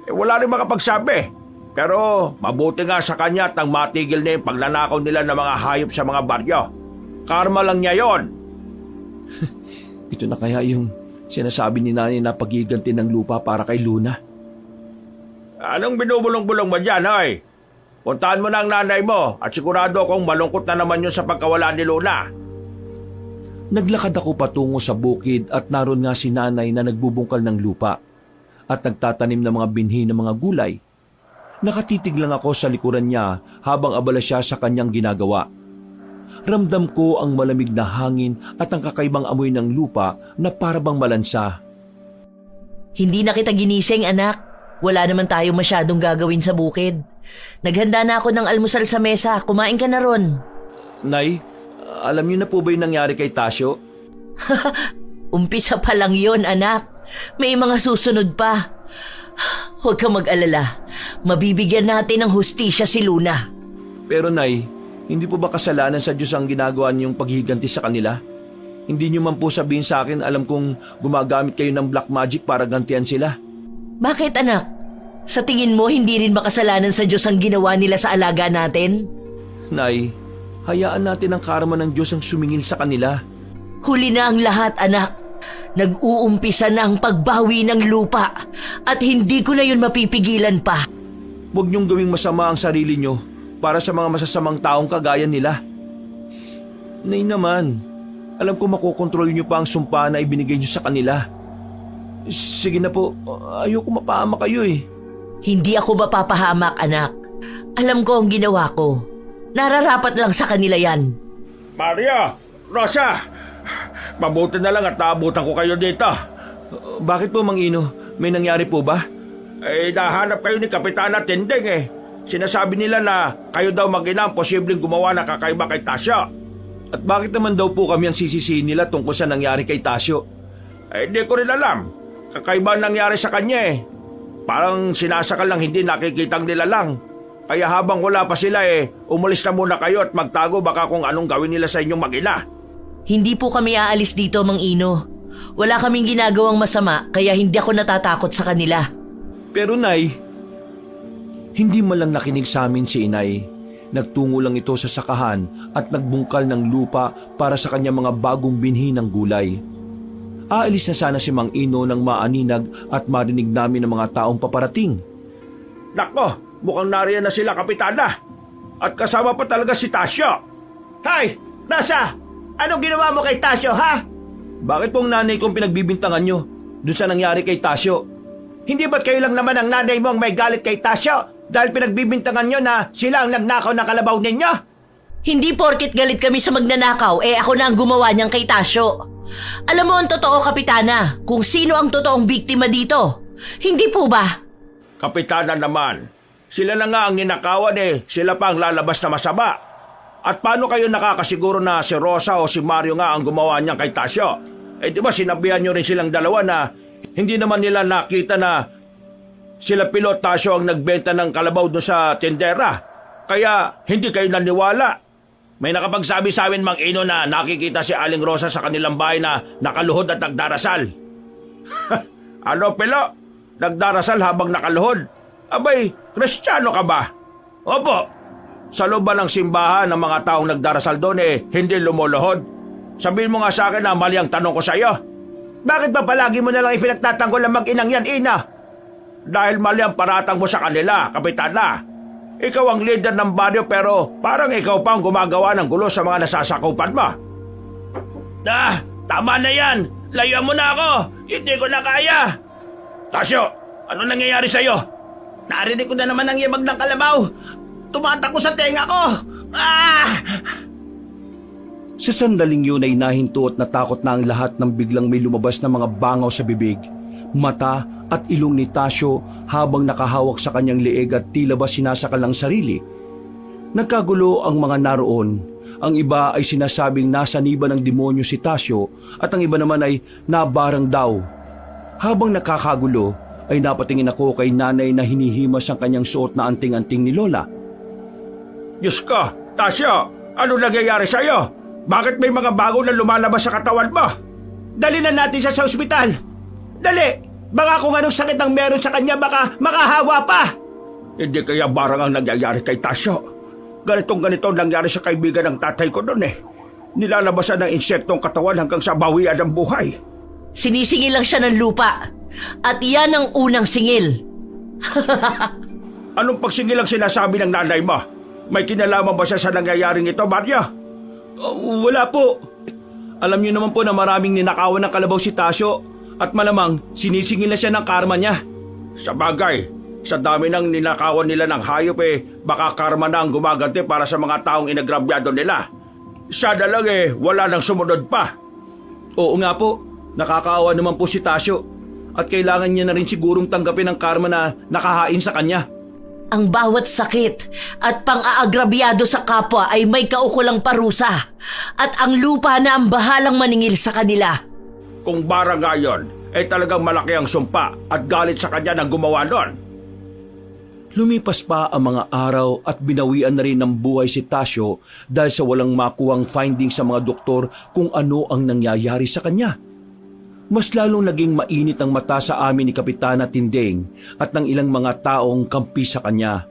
Wala rin makapagsabi. Pero mabuti nga sa kanya at nang matigil na yung pagnanakaw nila ng mga hayop sa mga baryo. Karma lang niya yon. Ito na kaya yung sinasabi ni nanay na pagiganti ng lupa para kay Luna? Anong binubulong-bulong mo dyan, hoy? Puntahan mo na ang nanay mo at sigurado akong malungkot na naman yun sa pagkawala ni Luna. Naglakad ako patungo sa bukid at naroon nga si nanay na nagbubungkal ng lupa at nagtatanim ng mga binhi ng mga gulay. Nakatitig lang ako sa likuran niya habang abala siya sa kanyang ginagawa. Ramdam ko ang malamig na hangin at ang kakaibang amoy ng lupa na parabang malansa. Hindi na kita ginising, anak. Wala naman tayo masyadong gagawin sa bukid. Naghanda na ako ng almusal sa mesa. Kumain ka na ron. Nay, alam niyo na po ba yung nangyari kay Tasyo? Umpisa pa lang yon, anak. May mga susunod pa. Huwag kang mag-alala. Mabibigyan natin ng hustisya si Luna. Pero Nay, hindi po ba kasalanan sa Diyos ang ginagawa niyong paghiganti sa kanila? Hindi niyo man po sabihin sa akin, alam kong gumagamit kayo ng black magic para gantian sila. Bakit, anak? Sa tingin mo, hindi rin makasalanan sa Diyos ang ginawa nila sa alaga natin? Nay, hayaan natin ang karma ng Diyos ang sumingil sa kanila. Huli na ang lahat, anak. Nag-uumpisa na ang pagbawi ng lupa at hindi ko na yun mapipigilan pa. Huwag niyong gawing masama ang sarili niyo para sa mga masasamang taong kagaya nila. Nay naman, alam ko makokontrol niyo pa ang sumpa na ibinigay niyo sa kanila. Sige na po, ayoko mapahama kayo eh. Hindi ako mapapahamak, anak. Alam ko ang ginawa ko. Nararapat lang sa kanila yan. Maria, Rosa, mabuti na lang at naabutan ko kayo dito. Bakit po, Mang Ino? May nangyari po ba? Nahanap kayo ni Kapitana Tinding Sinasabi nila na kayo daw mag-ina ang posibleng gumawa ng kakaiba kay Tasyo. At bakit naman daw po kami ang sisisihin nila tungkol sa nangyari kay Tasyo? Hindi ko rin alam. Kakaiba ang nangyari sa kanya Parang sinasakal lang hindi nakikitang nila lang. Kaya habang wala pa sila umalis na muna kayo at magtago baka kung anong gawin nila sa inyong mag-ina. Hindi po kami aalis dito, Mang Ino. Wala kaming ginagawang masama kaya hindi ako natatakot sa kanila. Pero Nay, Hindi man lang nakinig sa amin si inay. Nagtungo lang ito sa sakahan at nagbungkal ng lupa para sa kanyang mga bagong binhi ng gulay. Aalis na sana si Mang Ino nang maaninag at marinig namin ng mga taong paparating. Nako, mukhang nariyan na sila, Kapitana. At kasama pa talaga si Tasyo. Hay! Nasa! Anong ginawa mo kay Tasyo, ha? bakit pong nanay kong pinagbibintangan nyo dun sa nangyari kay Tasyo? Hindi ba't kayo lang naman ang nanay mo ang may galit kay Tasyo dahil pinagbibintangan nyo na sila ang nagnakaw ng kalabaw ninyo? Hindi porket galit kami sa magnanakaw, ako na ang gumawa niyang kay Tasyo. Alam mo ang totoo, Kapitana, kung sino ang totoong biktima dito. Hindi po ba? Kapitana naman, sila na nga ang ninakawan sila pa ang lalabas na masama. At paano kayo nakakasiguro na si Rosa o si Mario nga ang gumawa niyang kay Tasyo? Di ba sinabihan nyo rin silang dalawa na hindi naman nila nakita na sila Pilot Tasyo ang nagbenta ng kalabaw doon sa tindera? Kaya hindi kayo naniwala. May nakapagsabi sa amin, Mang Ino, na nakikita si Aling Rosa sa kanilang bahay na nakaluhod at nagdarasal. Ano, Pilo? Nagdarasal habang nakaluhod? Abay, Kristiyano ka ba? Opo. Sa loob ba ng simbahan ng mga taong nagdarasal doon hindi lumuluhod? Sabihin mo nga sa akin na mali ang tanong ko sa iyo. Bakit ba palagi mo nalang ipinagtatanggol ang mag-inang yan, Ina? Dahil mali ang paratang mo sa kanila, Kapitana. Ikaw ang leader ng baryo pero parang ikaw pa ang gumagawa ng gulo sa mga nasasakupan mo. Tama na yan! Layuan mo na ako! Hindi ko na kaya! Tasyo, ano nangyayari sa'yo? Narinig ko na naman ang yabag ng kalabaw. Tumatakbo sa tenga ko. Sa sandaling yun ay nahinto at natakot na ang lahat ng biglang may lumabas na mga bangaw sa bibig, mata at ilong ni Tasyo habang nakahawak sa kanyang leeg at tila ba sinasakal ang sarili. Nagkagulo ang mga naroon. Ang iba ay sinasabing nasa niba ng demonyo si Tasyo at ang iba naman ay nabarang daw. Habang nakakagulo ay napatingin ako kay nanay na hinihimas ang kanyang suot na anting-anting ni Lola. Diyos ko, Tasyo, ano nangyayari sa'yo? Bakit may mga bago na lumalabas sa katawan mo? Dali na natin siya sa ospital. Dali! Baka kung anong sakit ang meron sa kanya, baka makahawa pa. Hindi kaya barang ang nangyayari kay Tasyo. Ganito nangyari sa kaibigan ng tatay ko noon Nilalabasan ng insektong katawan hanggang sa bawian ng buhay. Sinisingil lang siya ng lupa. At iyan ang unang singil. Anong pagsingil ang sinasabi ng nanay mo? May kinalaman ba siya sa nangyayaring ito, Mario? Wala po. Alam niyo naman po na maraming ninakawan ng kalabaw si Tasyo at malamang sinisingil na siya ng karma niya. Sa bagay, sa dami ng ninakawan nila ng hayop baka karma na ang gumaganti para sa mga taong inagrabyado nila. Sana lang wala nang sumunod pa. Oo nga po, nakakaawa naman po si Tasyo at kailangan niya na rin sigurong tanggapin ang karma na nakahain sa kanya. Ang bawat sakit at pang-aagrabyado sa kapwa ay may kaukulang parusa at ang lupa na ang bahalang maningil sa kanila. Kung bara nga yun, talagang malaki ang sumpa at galit sa kanya ng gumawa nun. Lumipas pa ang mga araw at binawian na rin ng buhay si Tasyo dahil sa walang makuwang finding sa mga doktor kung ano ang nangyayari sa kanya. Mas lalong naging mainit ang mata sa amin ni Kapitana Tinding at ng ilang mga taong kampi sa kanya.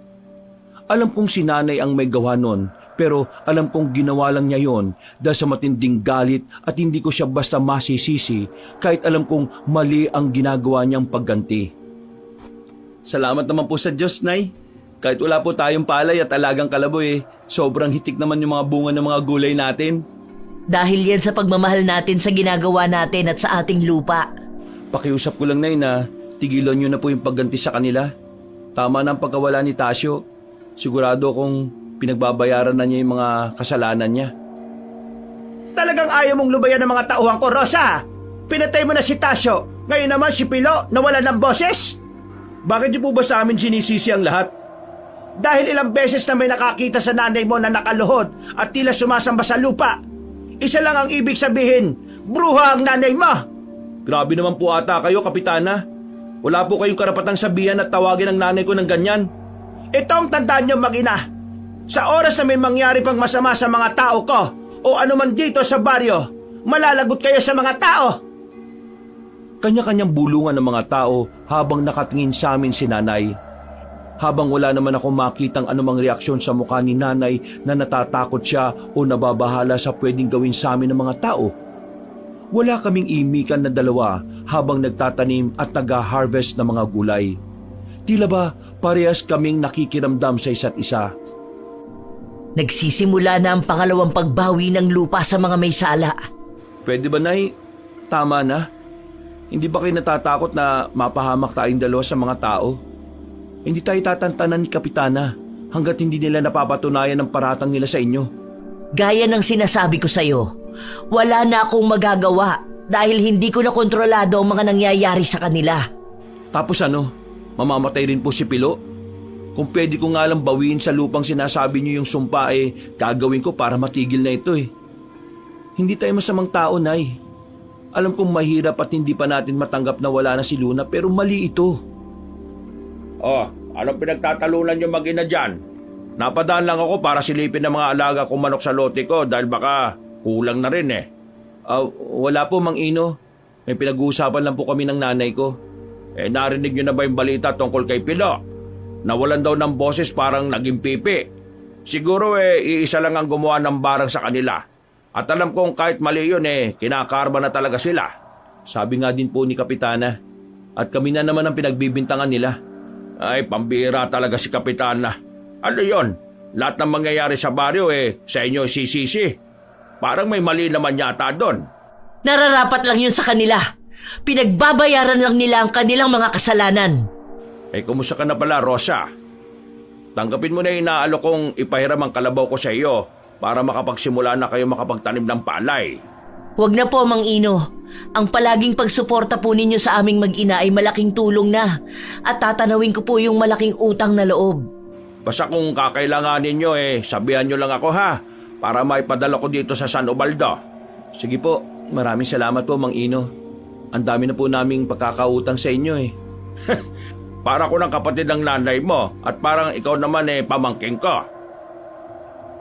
Alam kong si nanay ang may gawa nun, pero alam kong ginawa lang niya yon dahil sa matinding galit at hindi ko siya basta masisisi kahit alam kong mali ang ginagawa niyang pagganti. Salamat naman po sa Diyos, Nay. Kahit wala po tayong palay at alagang kalaboy, sobrang hitik naman yung mga bunga ng mga gulay natin. Dahil yan sa pagmamahal natin sa ginagawa natin at sa ating lupa. Pakiusap ko lang, Nay, na tigilan niyo na po yung pagganti sa kanila. Tama na ang pagkawala ni Tasyo. Sigurado kong pinagbabayaran na niya yung mga kasalanan niya. Talagang ayaw mong lubayan ng mga tauhan ko, Rosa. Pinatay mo na si Tasyo. Ngayon naman si Pilo na wala ng boses. Bakit niyo po ba sa amin sinisisi ang lahat? Dahil ilang beses na may nakakita sa nanay mo na nakaluhod at tila sumasamba sa lupa. Isa lang ang ibig sabihin, bruha ang nanay mo. Grabe naman po ata kayo, Kapitana. Wala po kayong karapatang sabihan at tawagin ang nanay ko ng ganyan. Itong tandaan niyo, mag-ina. Sa oras na may mangyari pang masama sa mga tao ko o anuman dito sa baryo, malalagot kayo sa mga tao. Kanya-kanyang bulungan ng mga tao habang nakatingin sa amin si nanay. Habang wala naman ako makitang anumang reaksyon sa mukha ni nanay na natatakot siya o nababahala sa pwedeng gawin sa amin ng mga tao. Wala kaming imikan na dalawa habang nagtatanim at nag-harvest ng mga gulay. Tila ba parehas kaming nakikiramdam sa isa't isa. Nagsisimula na ang pangalawang pagbawi ng lupa sa mga may sala. Pwede ba, Nay? Tama na. Hindi ba kayo natatakot na mapahamak tayong dalawa sa mga tao? Hindi tayo tatantanan ni Kapitana hanggat hindi nila napapatunayan ang paratang nila sa inyo. Gaya ng sinasabi ko sa'yo, wala na akong magagawa dahil hindi ko na kontrolado ang mga nangyayari sa kanila. Tapos ano? Mamamatay rin po si Pilo? Kung pwede ko nga lang bawiin sa lupang sinasabi niyo yung sumpa gagawin ko para matigil na ito Hindi tayo masamang tao, Nay. Alam kong mahirap at hindi pa natin matanggap na wala na si Luna pero mali ito. Anong pinagtatalunan niyo mag-ina dyan? Napadaan lang ako para silipin ng mga alaga kong manok sa lote ko dahil baka kulang na rin eh. Wala po, Mang Ino. May pinag-uusapan lang po kami ng nanay ko. Narinig niyo na ba yung balita tungkol kay Pilo? Nawalan daw ng boses parang naging pipi. Siguro iisa lang ang gumawa ng barang sa kanila. At alam kong kahit mali yun kinakarma na talaga sila. Sabi nga din po ni Kapitana. At kami na naman ang pinagbibintangan nila. Ay, pambira talaga si Kapitana. Ano yon? Lahat ng mangyayari sa baryo sa inyo sisisi. Parang may mali naman yata doon. Nararapat lang yun sa kanila. Pinagbabayaran lang nila ang kanilang mga kasalanan. Kumusta ka na pala, Rosa? Tanggapin mo na inaalok kong ipahiram ang kalabaw ko sa iyo para makapagsimula na kayo makapagtanim ng palay. Huwag na po, Mang Ino. Ang palaging pagsuporta po ninyo sa aming mag-ina ay malaking tulong na. At tatanawin ko po yung malaking utang na loob. Basta kung kakailanganin nyo sabihan nyo lang ako ha, para maipadala ko dito sa San Ubaldo. Sige po, maraming salamat po, Mang Ino. Ang dami na po naming pagkakautang sa inyo Para ko ng kapatid ng nanay mo at parang ikaw naman pamangking ko.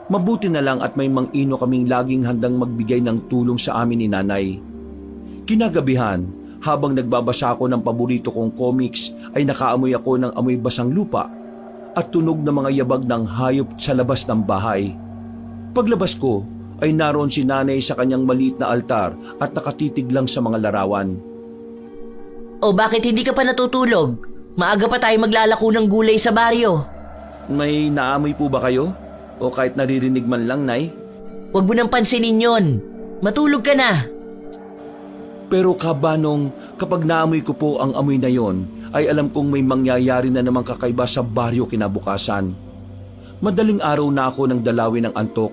Mabuti na lang at may Mang Ino kaming laging handang magbigay ng tulong sa amin ni nanay. Kinagabihan, habang nagbabasa ako ng paborito kong comics ay nakaamoy ako ng amoy basang lupa at tunog ng mga yabag ng hayop sa labas ng bahay. Paglabas ko ay naroon si nanay sa kanyang maliit na altar at nakatitig lang sa mga larawan. O bakit hindi ka pa natutulog? Maaga pa tayo maglalako ng gulay sa baryo. May naamoy po ba kayo? O kahit naririnig man lang, Nay? Huwag mo nang pansinin yon. Matulog ka na. Pero kabanong kapag naamoy ko po ang amoy na yon, ay alam kong may mangyayari na namang kakaiba sa baryo kinabukasan. Madaling araw na ako nang dalawin ng antok.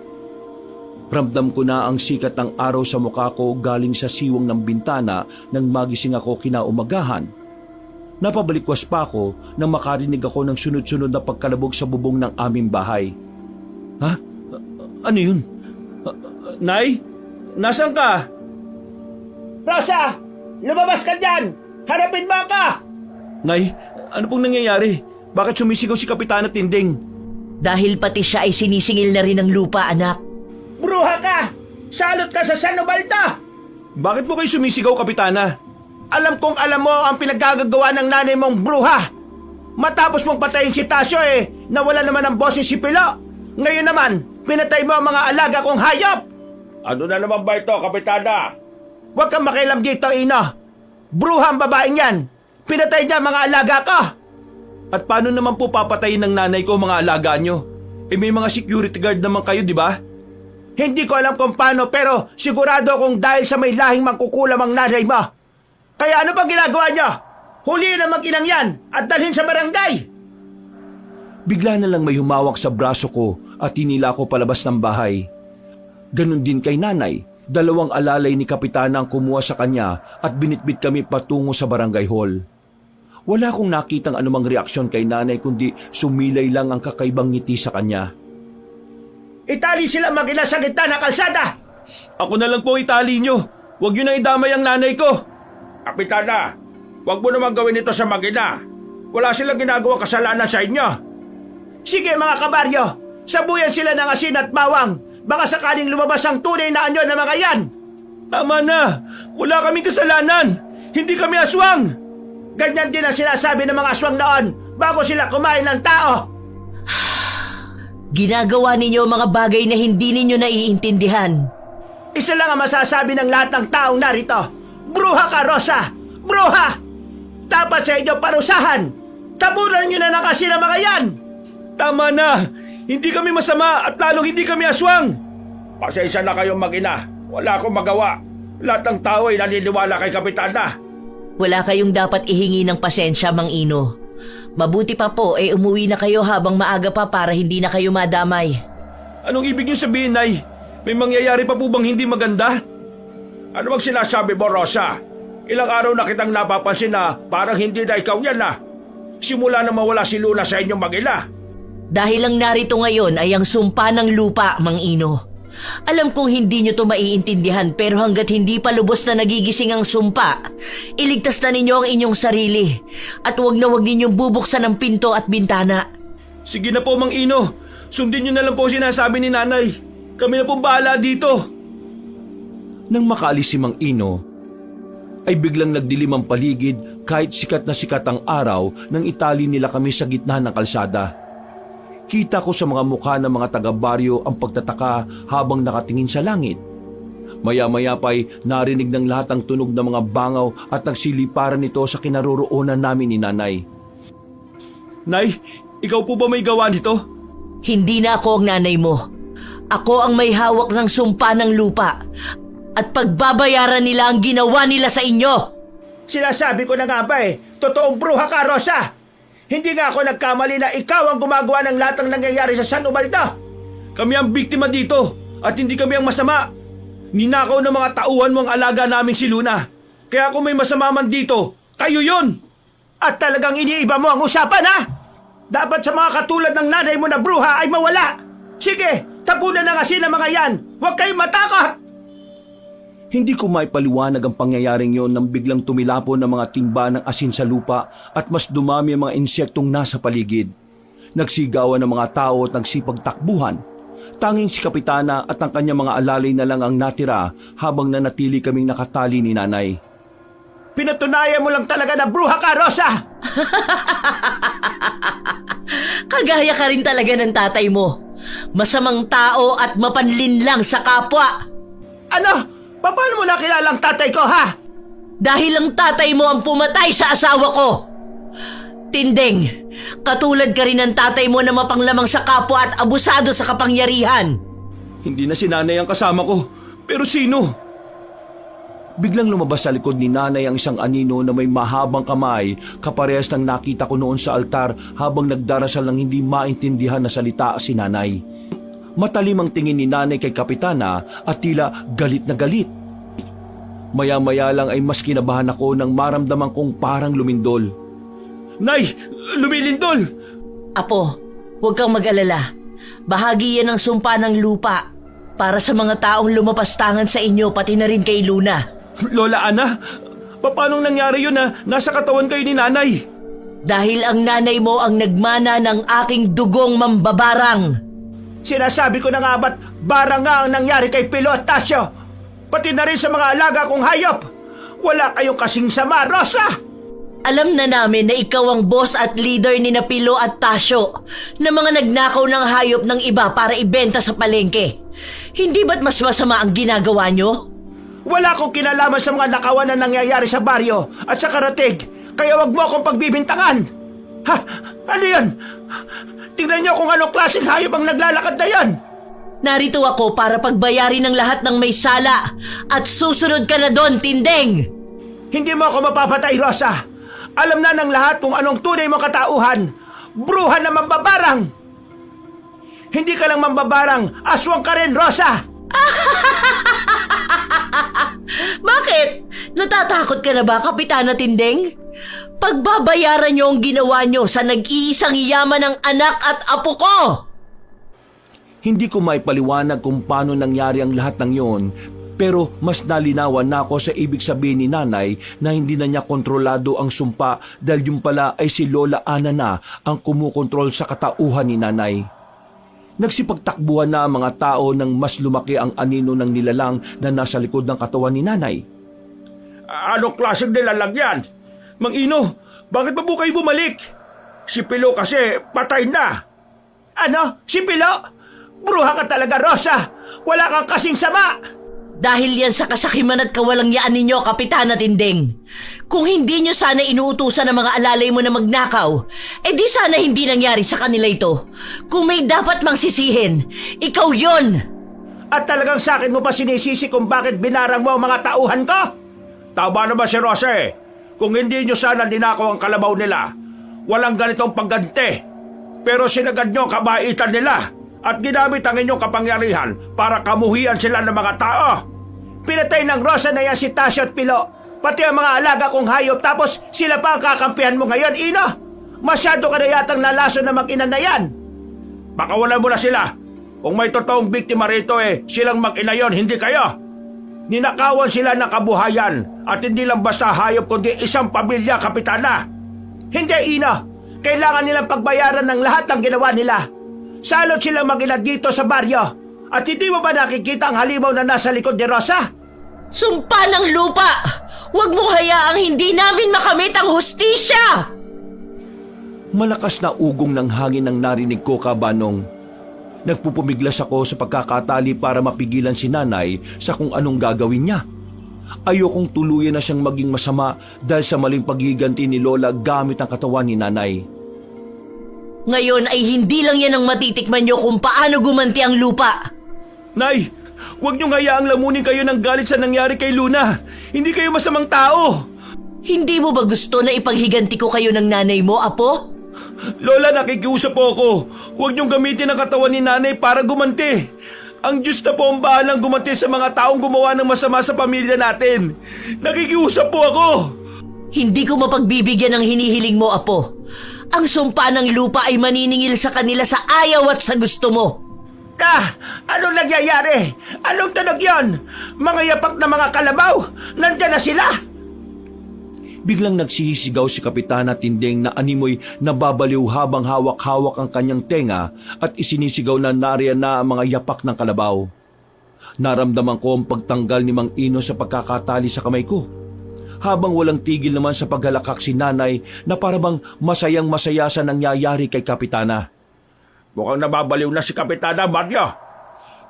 Ramdam ko na ang sikat ng araw sa mukha ko galing sa siwang ng bintana nang magising ako kinaumagahan. Napabalikwas pa ako nang makarinig ako ng sunod-sunod na pagkalabog sa bubong ng aming bahay. Ha? Ano yun? Nay? Nasaan ka? Rosa! Lumabas ka dyan! Harapin mo ka! Nay, ano pong nangyayari? Bakit sumisigaw si Kapitana Tinding? Dahil pati siya ay sinisingil na rin ng lupa, anak. Bruha ka! Salot ka sa San Ubaldo! Bakit po kayo sumisigaw, Kapitana? Alam kong alam mo ang pinaggagawa ng nanay mong bruha. Matapos mong patayin si Tasyo nawala naman ng boses si Pilo. Ngayon naman, pinatay mo ang mga alaga kong hayop. Ano na naman ba ito, Kapitana? Huwag kang makialam dito, Ino. Bruha ang babaeng yan. Pinatay niya mga alaga ko. At paano naman po papatayin ng nanay ko mga alaga nyo? May mga security guard naman kayo, di ba? Hindi ko alam kung paano pero sigurado akong dahil sa may lahing mangkukulam ang nanay mo. Kaya ano bang ginagawa niyo? Huliin ang mag-inang yan at dalhin sa barangay. Bigla na lang may humawak sa braso ko at tinila ko palabas ng bahay. Ganon din kay nanay. 2 alalay ni Kapitana ang kumuha sa kanya at binitbit kami patungo sa barangay hall. Wala akong nakitang anumang reaksyon kay nanay kundi sumilay lang ang kakaibang ngiti sa kanya. Itali sila mag-ina sa gitna ng kalsada. Ako na lang po itali nyo. Huwag nyo na idamay ang nanay ko. Kapitana, huwag mo naman gawin ito sa mag-ina. Wala silang ginagawa kasalanan sa inyo. Sige mga kabaryo, sabuyan sila ng asin at bawang. Baka sakaling lumabas ang tunay na anyo ng mga yan. Tama na! Wala kaming kasalanan! Hindi kami aswang! Ganyan din ang sinasabi ng mga aswang noon bago sila kumain ng tao. Ginagawa ninyo ang mga bagay na hindi ninyo naiintindihan. Isa lang ang masasabi ng lahat ng taong narito. Bruha ka, Rosa! Bruha! Dapat sa inyo parusahan! Tabunan nyo na ng asin ang mga yan! Tama na! Hindi kami masama at lalong hindi kami aswang! Pasensya na kayong mag-ina. Wala akong magawa. Lahat ng tao ay naniniwala kay Kapitana. Wala kayong dapat ihingi ng pasensya, Mang Ino. Mabuti pa po umuwi na kayo habang maaga pa para hindi na kayo madamay. Anong ibig niyo sabihin, Nay? May mangyayari pa po bang hindi maganda? Ano bang sinasabi mo, Rosa? Ilang araw na kitang napapansin na parang hindi na ikaw yan na. Simula na mawala si Luna sa inyong mag-ina. Dahil lang narito ngayon ay ang sumpa ng lupa, Mang Ino. Alam kong hindi nyo to maiintindihan pero hanggat hindi pa lubos na nagigising ang sumpa, iligtas na ninyo ang inyong sarili at huwag na huwag ninyong bubuksan ang pinto at bintana. Sige na po, Mang Ino. Sundin niyo na lang po sinasabi ni nanay. Kami na pong bahala dito. Nang makaalis si Mang Ino, ay biglang nagdilim ang paligid kahit sikat na sikat ang araw nang itali nila kami sa gitna ng kalsada. Kita ko sa mga mukha ng mga taga-baryo ang pagtataka habang nakatingin sa langit. Maya-maya pa'y narinig ng lahat ang tunog ng mga bangaw at nagsiliparan nito sa kinaroroonan namin ni nanay. Nay, ikaw po ba may gawa nito? Hindi na ako ang nanay mo. Ako ang may hawak ng sumpa ng lupa. At pagbabayaran nila ang ginawa nila sa inyo. Sinasabi ko na nga ba totoong bruha ka, Rosa! Hindi nga ako nagkamali na ikaw ang gumagawa ng lahat ng nangyayari sa San Ubaldo. Kami ang biktima dito at hindi kami ang masama. Ninakaw ng mga tauhan mong alaga naming si Luna. Kaya kung may masama man dito, kayo yon. At talagang iniiba mo ang usapan, ha? Dapat sa mga katulad ng nanay mo na bruha ay mawala. Sige, tapunan na nga sila mga yan. Huwag kayong matakot! Hindi ko maipaliwanag ang pangyayaring yon nang biglang tumilapon ng mga timba ng asin sa lupa at mas dumami ang mga insektong nasa paligid. Nagsigawan ng mga tao at nagsipagtakbuhan. Tanging si Kapitana at ang kanyang mga alalay na lang ang natira habang nanatili kaming nakatali ni nanay. Pinatunayan mo lang talaga na bruha ka, Rosa! Kagaya ka rin talaga ng tatay mo. Masamang tao at mapanlinlang sa kapwa. Ano? Paano mo nakilalang tatay ko, ha? Dahil ang tatay mo ang pumatay sa asawa ko. Tindeng, katulad ka rin ng tatay mo na mapanglamang sa kapwa at abusado sa kapangyarihan. Hindi na si nanay ang kasama ko. Pero sino? Biglang lumabas sa likod ni nanay ang isang anino na may mahabang kamay kaparehas ng nakita ko noon sa altar habang nagdarasal ng hindi maintindihan na salita si nanay. Matalim ang tingin ni nanay kay Kapitana at tila galit na galit. Maya-maya lang ay mas kinabahan ako nang maramdaman kong parang lumindol. Nay, lumilindol! Apo, huwag kang mag-alala. Bahagi yan ng sumpa ng lupa para sa mga taong lumapastangan sa inyo pati na rin kay Luna. Lola Ana, paano nangyari yun na nasa katawan kayo ni nanay? Dahil ang nanay mo ang nagmana ng aking dugong mambabarang. Sinasabi ko na nga ba't barang nga ang nangyari kay Pilo at Tasyo? Pati na rin sa mga alaga kong hayop. Wala kayong kasing sama, Rosa! Alam na namin na ikaw ang boss at leader ni Pilo at Tasyo na mga nagnakaw ng hayop ng iba para ibenta sa palengke. Hindi ba't mas masama ang ginagawa nyo? Wala akong kinalaman sa mga nakawan na nangyayari sa baryo at sa karatig, kaya wag mo akong pagbibintangan. Ha? Ano yan? Tingnan niyo kung anong klaseng hayop ang naglalakad na yan. Narito ako para pagbayarin ng lahat ng may sala at susunod ka na doon, Tindeng! Hindi mo ako mapapatay, Rosa. Alam na ng lahat kung anong tunay mo katauhan. Bruha na mambabarang. Hindi ka lang mambabarang, aswang ka rin, Rosa. Bakit? Natatakot ka na ba, Kapitana Tindeng? Pagbabayaran niyo ang ginawa niyo sa nag-iisang yaman ng anak at apo ko! Hindi ko maipaliwanag kung paano nangyari ang lahat ng yon, pero mas nalinawan na ako sa ibig sabihin ni nanay na hindi na niya kontrolado ang sumpa dahil yung pala ay si Lola Ana na ang kumukontrol sa katauhan ni nanay. Nagsipagtakbuhan na ang mga tao nang mas lumaki ang anino ng nilalang na nasa likod ng katawan ni nanay. Anong klaseng nilalang yan? Mang Ino, bakit pa po kayo bumalik? Si Pilo kasi patay na. Ano? Si Pilo? Bruha ka talaga, Rosa. Wala kang kasing sama. Dahil yan sa kasakiman at kawalangyaan ninyo, Kapitana Tindeng. Kung hindi nyo sana inuutusan ng mga alalay mo na magnakaw, di sana hindi nangyari sa kanila ito. Kung may dapat mang sisihin, ikaw yon. At talagang sa akin mo pa sinisisi kung bakit binarang mo ang mga tauhan ko? Tama naman si Rosa eh. Kung hindi nyo sana ninakaw ang kalabaw nila, walang ganitong pagganti. Pero sinagad nyo ang kabaitan nila at ginamit ang inyong kapangyarihan para kamuhian sila ng mga tao. Pinatay ng Rosa na yan si Tasyo at Pilo, pati ang mga alaga kong hayop, tapos sila pa ang kakampihan mo ngayon, Ino? Masyado ka na yatang nalaso na mag-ina na yan. Pakawalan mo na sila. Kung may totoong biktima rito silang mag-ina yon, hindi kayo. Ninakawan sila ng kabuhayan at hindi lang basta hayop kundi isang pamilya, Kapitana. Hindi, Ino. Kailangan nilang pagbayaran ng lahat ng ginawa nila. Salot sila mag-ina dito sa baryo. At hindi mo ba nakikita ang halimaw na nasa likod ni Rosa? Sumpa ng lupa! Huwag mong hayaang hindi namin makamit ang hustisya! Malakas na ugong ng hangin ang narinig ko, Kabanong. Nagpupumiglas ako sa pagkakatali para mapigilan si nanay sa kung anong gagawin niya. Ayokong tuluyan na siyang maging masama dahil sa maling paghiganti ni Lola gamit ang katawan ni nanay. Ngayon ay hindi lang yan ang matitikman nyo kung paano gumanti ang lupa. Nay, huwag niyong hayaang lamunin kayo ng galit sa nangyari kay Luna. Hindi kayo masamang tao. Hindi mo ba gusto na ipaghiganti ko kayo ng nanay mo, Apo? Lola, nakikiusap po ako. Huwag niyong gamitin ang katawan ni nanay para gumanti. Ang Diyos na po ang bahalang gumanti sa mga taong gumawa ng masama sa pamilya natin. Nakikiusap po ako. Hindi ko mapagbibigyan ng hinihiling mo, Apo. Ang sumpa ng lupa ay maniningil sa kanila sa ayaw at sa gusto mo. Anong nangyayari? Anong tunog yon? Mga yapak na mga kalabaw? Nandyan na sila? Biglang nagsisigaw si Kapitana Tinding na animoy nababaliw habang hawak-hawak ang kanyang tenga at isinisigaw na nariyan na ang mga yapak ng kalabaw. Naramdaman ko ang pagtanggal ni Mang Ino sa pagkakatali sa kamay ko. Habang walang tigil naman sa paghalakak si nanay na parabang masayang-masaya sa nangyayari kay Kapitana. Mukhang nababaliw na si Kapitana, Baryo.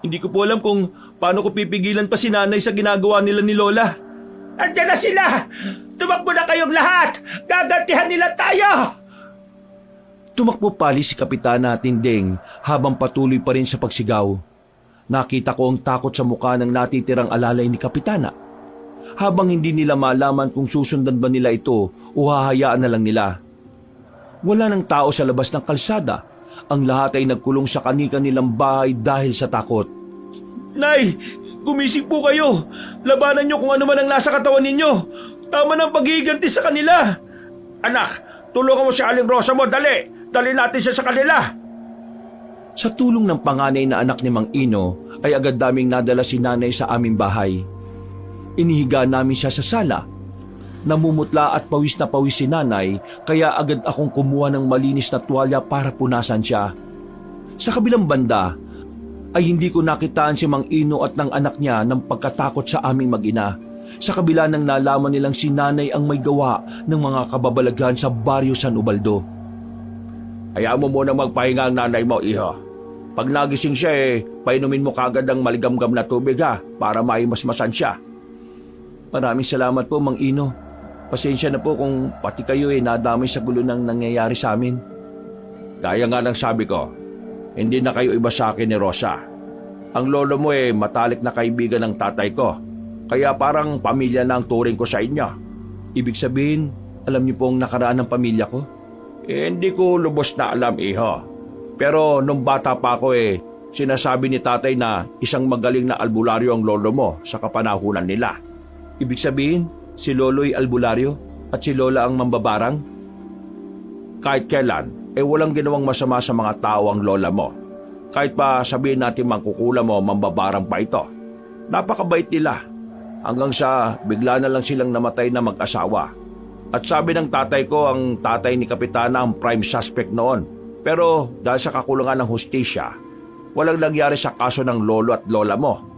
Hindi ko po alam kung paano ko pipigilan pa si nanay sa ginagawa nila ni Lola. Andyan na sila! Tumakbo na kayong lahat! Gagantihan nila tayo! Tumakbo pali si Kapitana Tinding habang patuloy pa rin sa pagsigaw. Nakita ko ang takot sa mukha ng natitirang alalay ni Kapitana. Habang hindi nila malaman kung susundan ba nila ito o hahayaan na lang nila. Wala nang tao sa labas ng kalsada. Ang lahat ay nagkulong sa kani-kanilang bahay dahil sa takot. Nay! Gumising po kayo! Labanan niyo kung ano man ang nasa katawan ninyo! Tama ng paghihiganti sa kanila! Anak, tulungan mo si Aling Rosa mo, dali! Dali natin siya sa kanila! Sa tulong ng panganay na anak ni Mang Ino, ay agad daming nadala si nanay sa aming bahay. Inihiga namin siya sa sala. Namumutla at pawis na pawis si nanay, kaya agad akong kumuha ng malinis na tuwalya para punasan siya. Sa kabilang banda, ay hindi ko nakitaan si Mang Ino at ng anak niya ng pagkatakot sa aming mag-ina. Sa kabila ng nalaman nilang si nanay ang may gawa ng mga kababalaghan sa Baryo San Ubaldo. Hayaan mo muna magpahinga ang nanay mo, iho. Pag nagising siya painumin mo kagad ng maligamgam na tubig para maimasmasan siya. Maraming salamat po, Mang Ino. Pasensya na po kung pati kayo nadamay sa gulo ng nangyayari sa amin. Gaya nga ng sabi ko, hindi na kayo iba sa akin ni Rosa. Ang lolo mo matalik na kaibigan ng tatay ko. Kaya parang pamilya na ang turing ko sa inyo. Ibig sabihin, alam niyo pong nakaraan ng pamilya ko? Hindi ko lubos na alam, iho. Pero nung bata pa ako sinasabi ni tatay na isang magaling na albularyo ang lolo mo sa kapanahunan nila. Ibig sabihin, si Lolo'y albularyo at si Lola ang mambabarang? Kahit kailan, walang ginawang masama sa mga tao ang lola mo. Kahit pa sabihin natin mangkukula mo, mambabarang pa ito. Napakabait nila. Hanggang sa bigla na lang silang namatay na mag-asawa. At sabi ng tatay ko, ang tatay ni Kapitana ang prime suspect noon. Pero dahil sa kakulangan ng hustisya, walang nangyari sa kaso ng lolo at lola mo.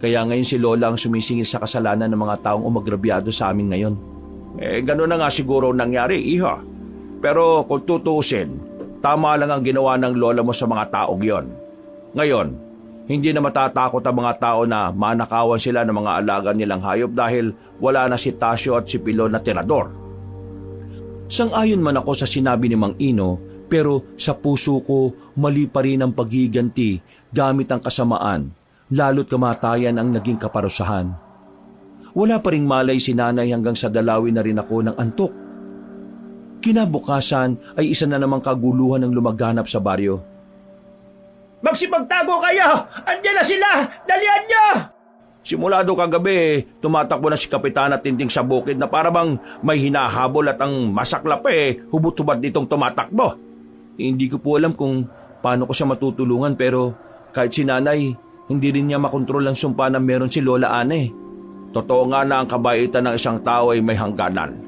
Kaya ngayon si Lola ang sumisingil sa kasalanan ng mga taong umagrabyado sa amin ngayon. Gano'n na nga siguro nangyari, iho. Pero kung tutuusin, tama lang ang ginawa ng lola mo sa mga taong yon. Ngayon, hindi na matatakot ang mga tao na manakawan sila ng mga alaga nilang hayop dahil wala na si Tasyo at si Pilo na tirador. Sang-ayon man ako sa sinabi ni Mang Ino, pero sa puso ko mali pa rin ang paghiganti gamit ang kasamaan, lalo't kamatayan ang naging kaparusahan. Wala pa ring malay si nanay hanggang sa dalawin na rin ako ng antok. Kinabukasan ay isa na namang kaguluhan ng lumaganap sa baryo. Magsipagtago kayo! Andyan na sila! Dalian nyo! Simula do kagabi, tumatakbo na si Kapitana Tinding sa bukid na parabang may hinahabol at ang masaklap hubot-hubad nitong tumatakbo. Hindi ko po alam kung paano ko siya matutulungan pero kahit si nanay, hindi rin niya makontrol ang sumpa na meron si Lola Ana. Totoo nga na ang kabaitan ng isang tao ay may hangganan.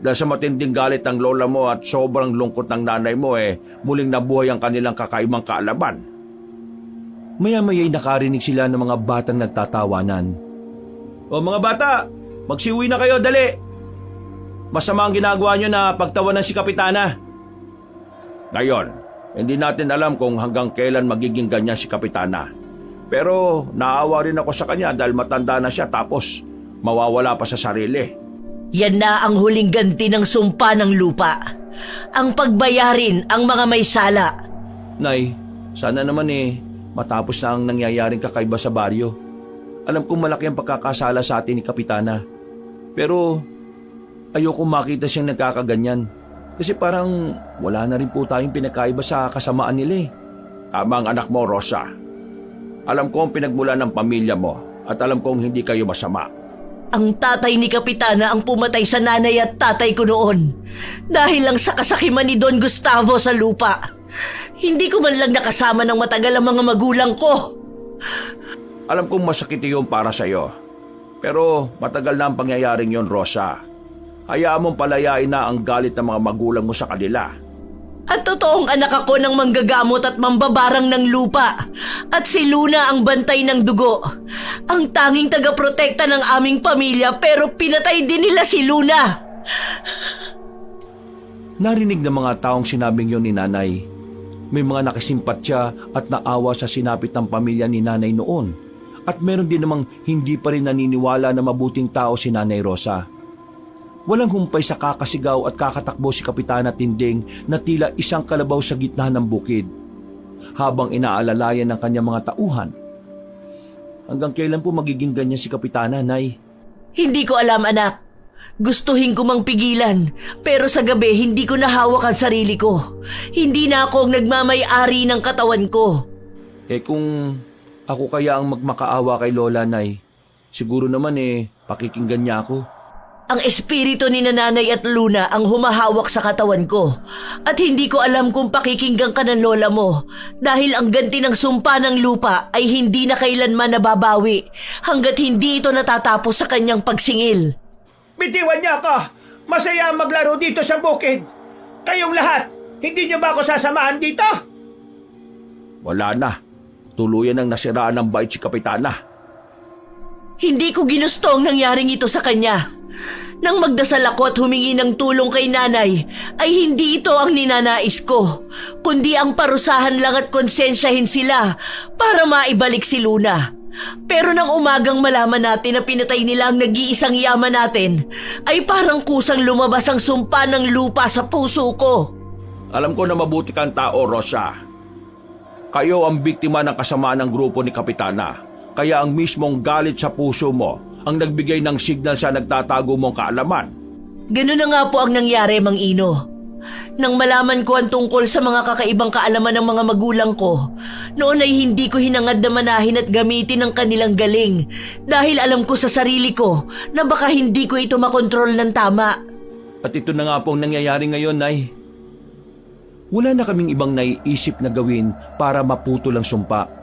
Dahil sa matinding galit ng lola mo at sobrang lungkot ng nanay mo muling nabuhay ang kanilang kakaibang kaalaban. Maya-maya'y nakarinig sila ng mga batang nagtatawanan. O mga bata, magsiuwi na kayo, dali! Masama ang ginagawa nyo na pagtawanan si Kapitana. Ngayon, hindi natin alam kung hanggang kailan magiging ganyan si Kapitana. Pero naawa rin ako sa kanya dahil matanda na siya tapos mawawala pa sa sarili. Yan na ang huling ganti ng sumpa ng lupa. Ang pagbayarin ang mga may sala. Nay, sana naman matapos na ang nangyayaring kakaiba sa baryo. Alam kong malaki ang pagkakasala sa atin ni Kapitana. Pero ayoko makita siyang nagkakaganyan. Kasi parang wala na rin po tayong pinakaiba sa kasamaan nila. Tama ang anak mo, Rosa. Alam ko ang pinagmula ng pamilya mo at alam kong hindi kayo masama. Ang tatay ni Kapitana ang pumatay sa nanay at tatay ko noon. Dahil lang sa kasakiman ni Don Gustavo sa lupa. Hindi ko man lang nakasama ng matagal ang mga magulang ko. Alam kong masakit yun para sa'yo. Pero matagal na ang pangyayaring yon, Rosa. Hayaan mong palayain na ang galit ng mga magulang mo sa kanila. At totoong anak ako ng manggagamot at mambabarang ng lupa. At si Luna ang bantay ng dugo. Ang tanging tagaprotekta ng aming pamilya pero pinatay din nila si Luna. Narinig ng mga taong sinabing yon ni Nanay. May mga nakisimpatya at naawa sa sinapit ng pamilya ni Nanay noon. At meron din namang hindi pa rin naniniwala na mabuting tao si Nanay Rosa. Walang humpay sa kakasigaw at kakatakbo si Kapitana Tinding na tila isang kalabaw sa gitna ng bukid. Habang inaalalayan ng kanyang mga tauhan. Hanggang kailan po magiging ganyan si Kapitana, Nay? Hindi ko alam, anak. Gustuhin ko mang pigilan, pero sa gabi hindi ko nahawak ang sarili ko. Hindi na ako ang nagmamay-ari ng katawan ko. Kung ako kaya ang magmakaawa kay Lola, Nay, siguro naman pakikinggan niya ako. Ang espiritu ni Nanay at Luna ang humahawak sa katawan ko. At hindi ko alam kung pakikinggan ka ng lola mo. Dahil ang ganti ng sumpa ng lupa ay hindi na kailanman nababawi hanggat hindi ito natatapos sa kanyang pagsingil. Bitiwan niya ako! Masaya ang maglaro dito sa bukid! Kayong lahat, hindi niyo ba ako sasamahan dito? Wala na. Tuluyan ang nasiraan ng bait si Kapitana. Hindi ko ginusto ang nangyaring ito sa kanya. Nang magdasal ako at humingi ng tulong kay Nanay, ay hindi ito ang ninanais ko, kundi ang parusahan lang at konsensyahin sila para maibalik si Luna. Pero nang umagang malaman natin na pinatay nila ang nag-iisang yaman natin, ay parang kusang lumabas ang sumpa ng lupa sa puso ko. Alam ko na mabuti kang tao, Rosa. Kayo ang biktima ng kasamaan ng grupo ni Kapitana. Kaya ang mismong galit sa puso mo ang nagbigay ng signal sa nagtatago mong kaalaman. Ganun na nga po ang nangyari, Mang Ino. Nang malaman ko ang tungkol sa mga kakaibang kaalaman ng mga magulang ko, noon ay hindi ko hinangad na manahin at gamitin ang kanilang galing dahil alam ko sa sarili ko na baka hindi ko ito makontrol ng tama. At ito na nga po ang nangyayari ngayon, Nay. Wala na kaming ibang naiisip na gawin para maputol ang sumpa.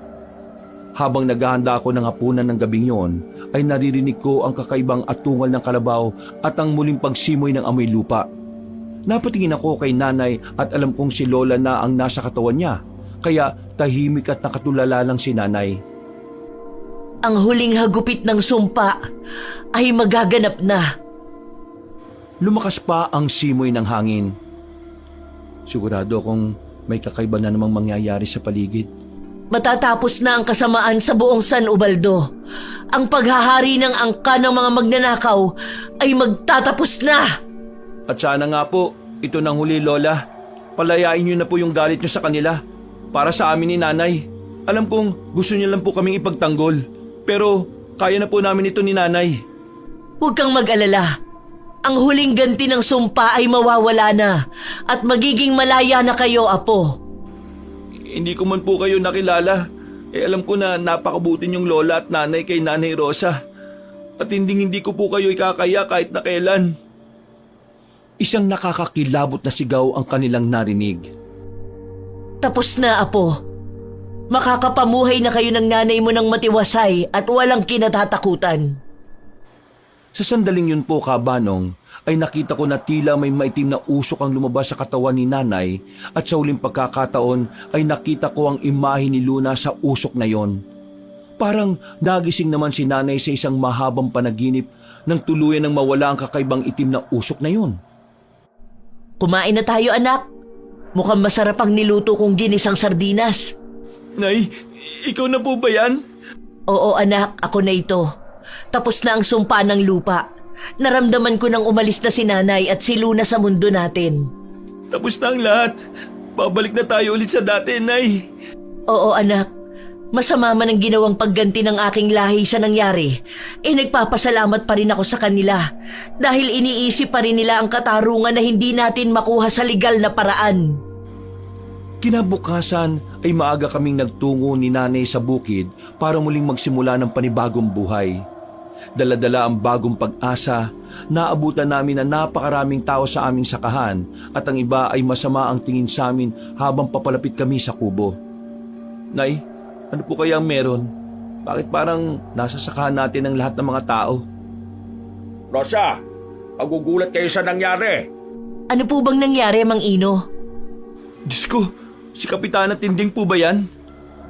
Habang naghahanda ako ng hapunan ng gabing yon, ay naririnig ko ang kakaibang atungal ng kalabaw at ang muling pagsimoy ng amoy lupa. Napatingin ako kay Nanay at alam kong si Lola na ang nasa katawan niya, kaya tahimik at nakatulala lang si Nanay. Ang huling hagupit ng sumpa ay magaganap na. Lumakas pa ang simoy ng hangin. Sigurado akong may kakaiba na namang mangyayari sa paligid. Matatapos na ang kasamaan sa buong San Ubaldo. Ang paghahari ng angka ng mga magnanakaw ay magtatapos na. At sana nga po, ito nang huli, Lola. Palayain niyo na po yung galit niyo sa kanila. Para sa amin ni Nanay. Alam kong gusto niyo lang po kaming ipagtanggol. Pero kaya na po namin ito ni Nanay. Huwag kang mag-alala. Ang huling ganti ng sumpa ay mawawala na at magiging malaya na kayo, Apo. Hindi ko man po kayo nakilala. Alam ko na napakabuti niyong lola at nanay kay Nanay Rosa. At hindi ko po kayo ikakaya kahit na kailan. Isang nakakakilabot na sigaw ang kanilang narinig. Tapos na, Apo. Makakapamuhay na kayo ng nanay mo ng matiwasay at walang kinatatakutan. Sa sandaling yun po, Kabanong, ay nakita ko na tila may maitim na usok ang lumabas sa katawan ni nanay at sa huling pagkakataon ay nakita ko ang imahe ni Luna sa usok na yon. Parang nagising naman si nanay sa isang mahabang panaginip nang tuluyan ng mawala ang kakaibang itim na usok na yon. Kumain na tayo, anak. Mukhang masarap ang niluto kong ginisang sardinas. Nay, ikaw na po ba yan? Oo, anak, ako na ito. Tapos na ang sumpa ng lupa. Naramdaman ko nang umalis na si nanay at si Luna sa mundo natin. Tapos na ang lahat. Babalik na tayo ulit sa dati, Nay. Oo, anak. Masama man ang ginawang pagganti ng aking lahi sa nangyari, nagpapasalamat pa rin ako sa kanila dahil iniisip pa rin nila ang katarungan na hindi natin makuha sa legal na paraan. Kinabukasan ay maaga kaming nagtungo ni nanay sa bukid para muling magsimula ng panibagong buhay. Dala-dala ang bagong pag-asa, naabutan namin na napakaraming tao sa aming sakahan at ang iba ay masama ang tingin sa amin habang papalapit kami sa kubo. Nay, ano po kaya ang meron? Bakit parang nasa sakahan natin ang lahat ng mga tao? Rosa, magugulat kayo sa nangyari. Ano po bang nangyari, Mang Ino? Diyos ko, si Kapitana Tinding po ba yan?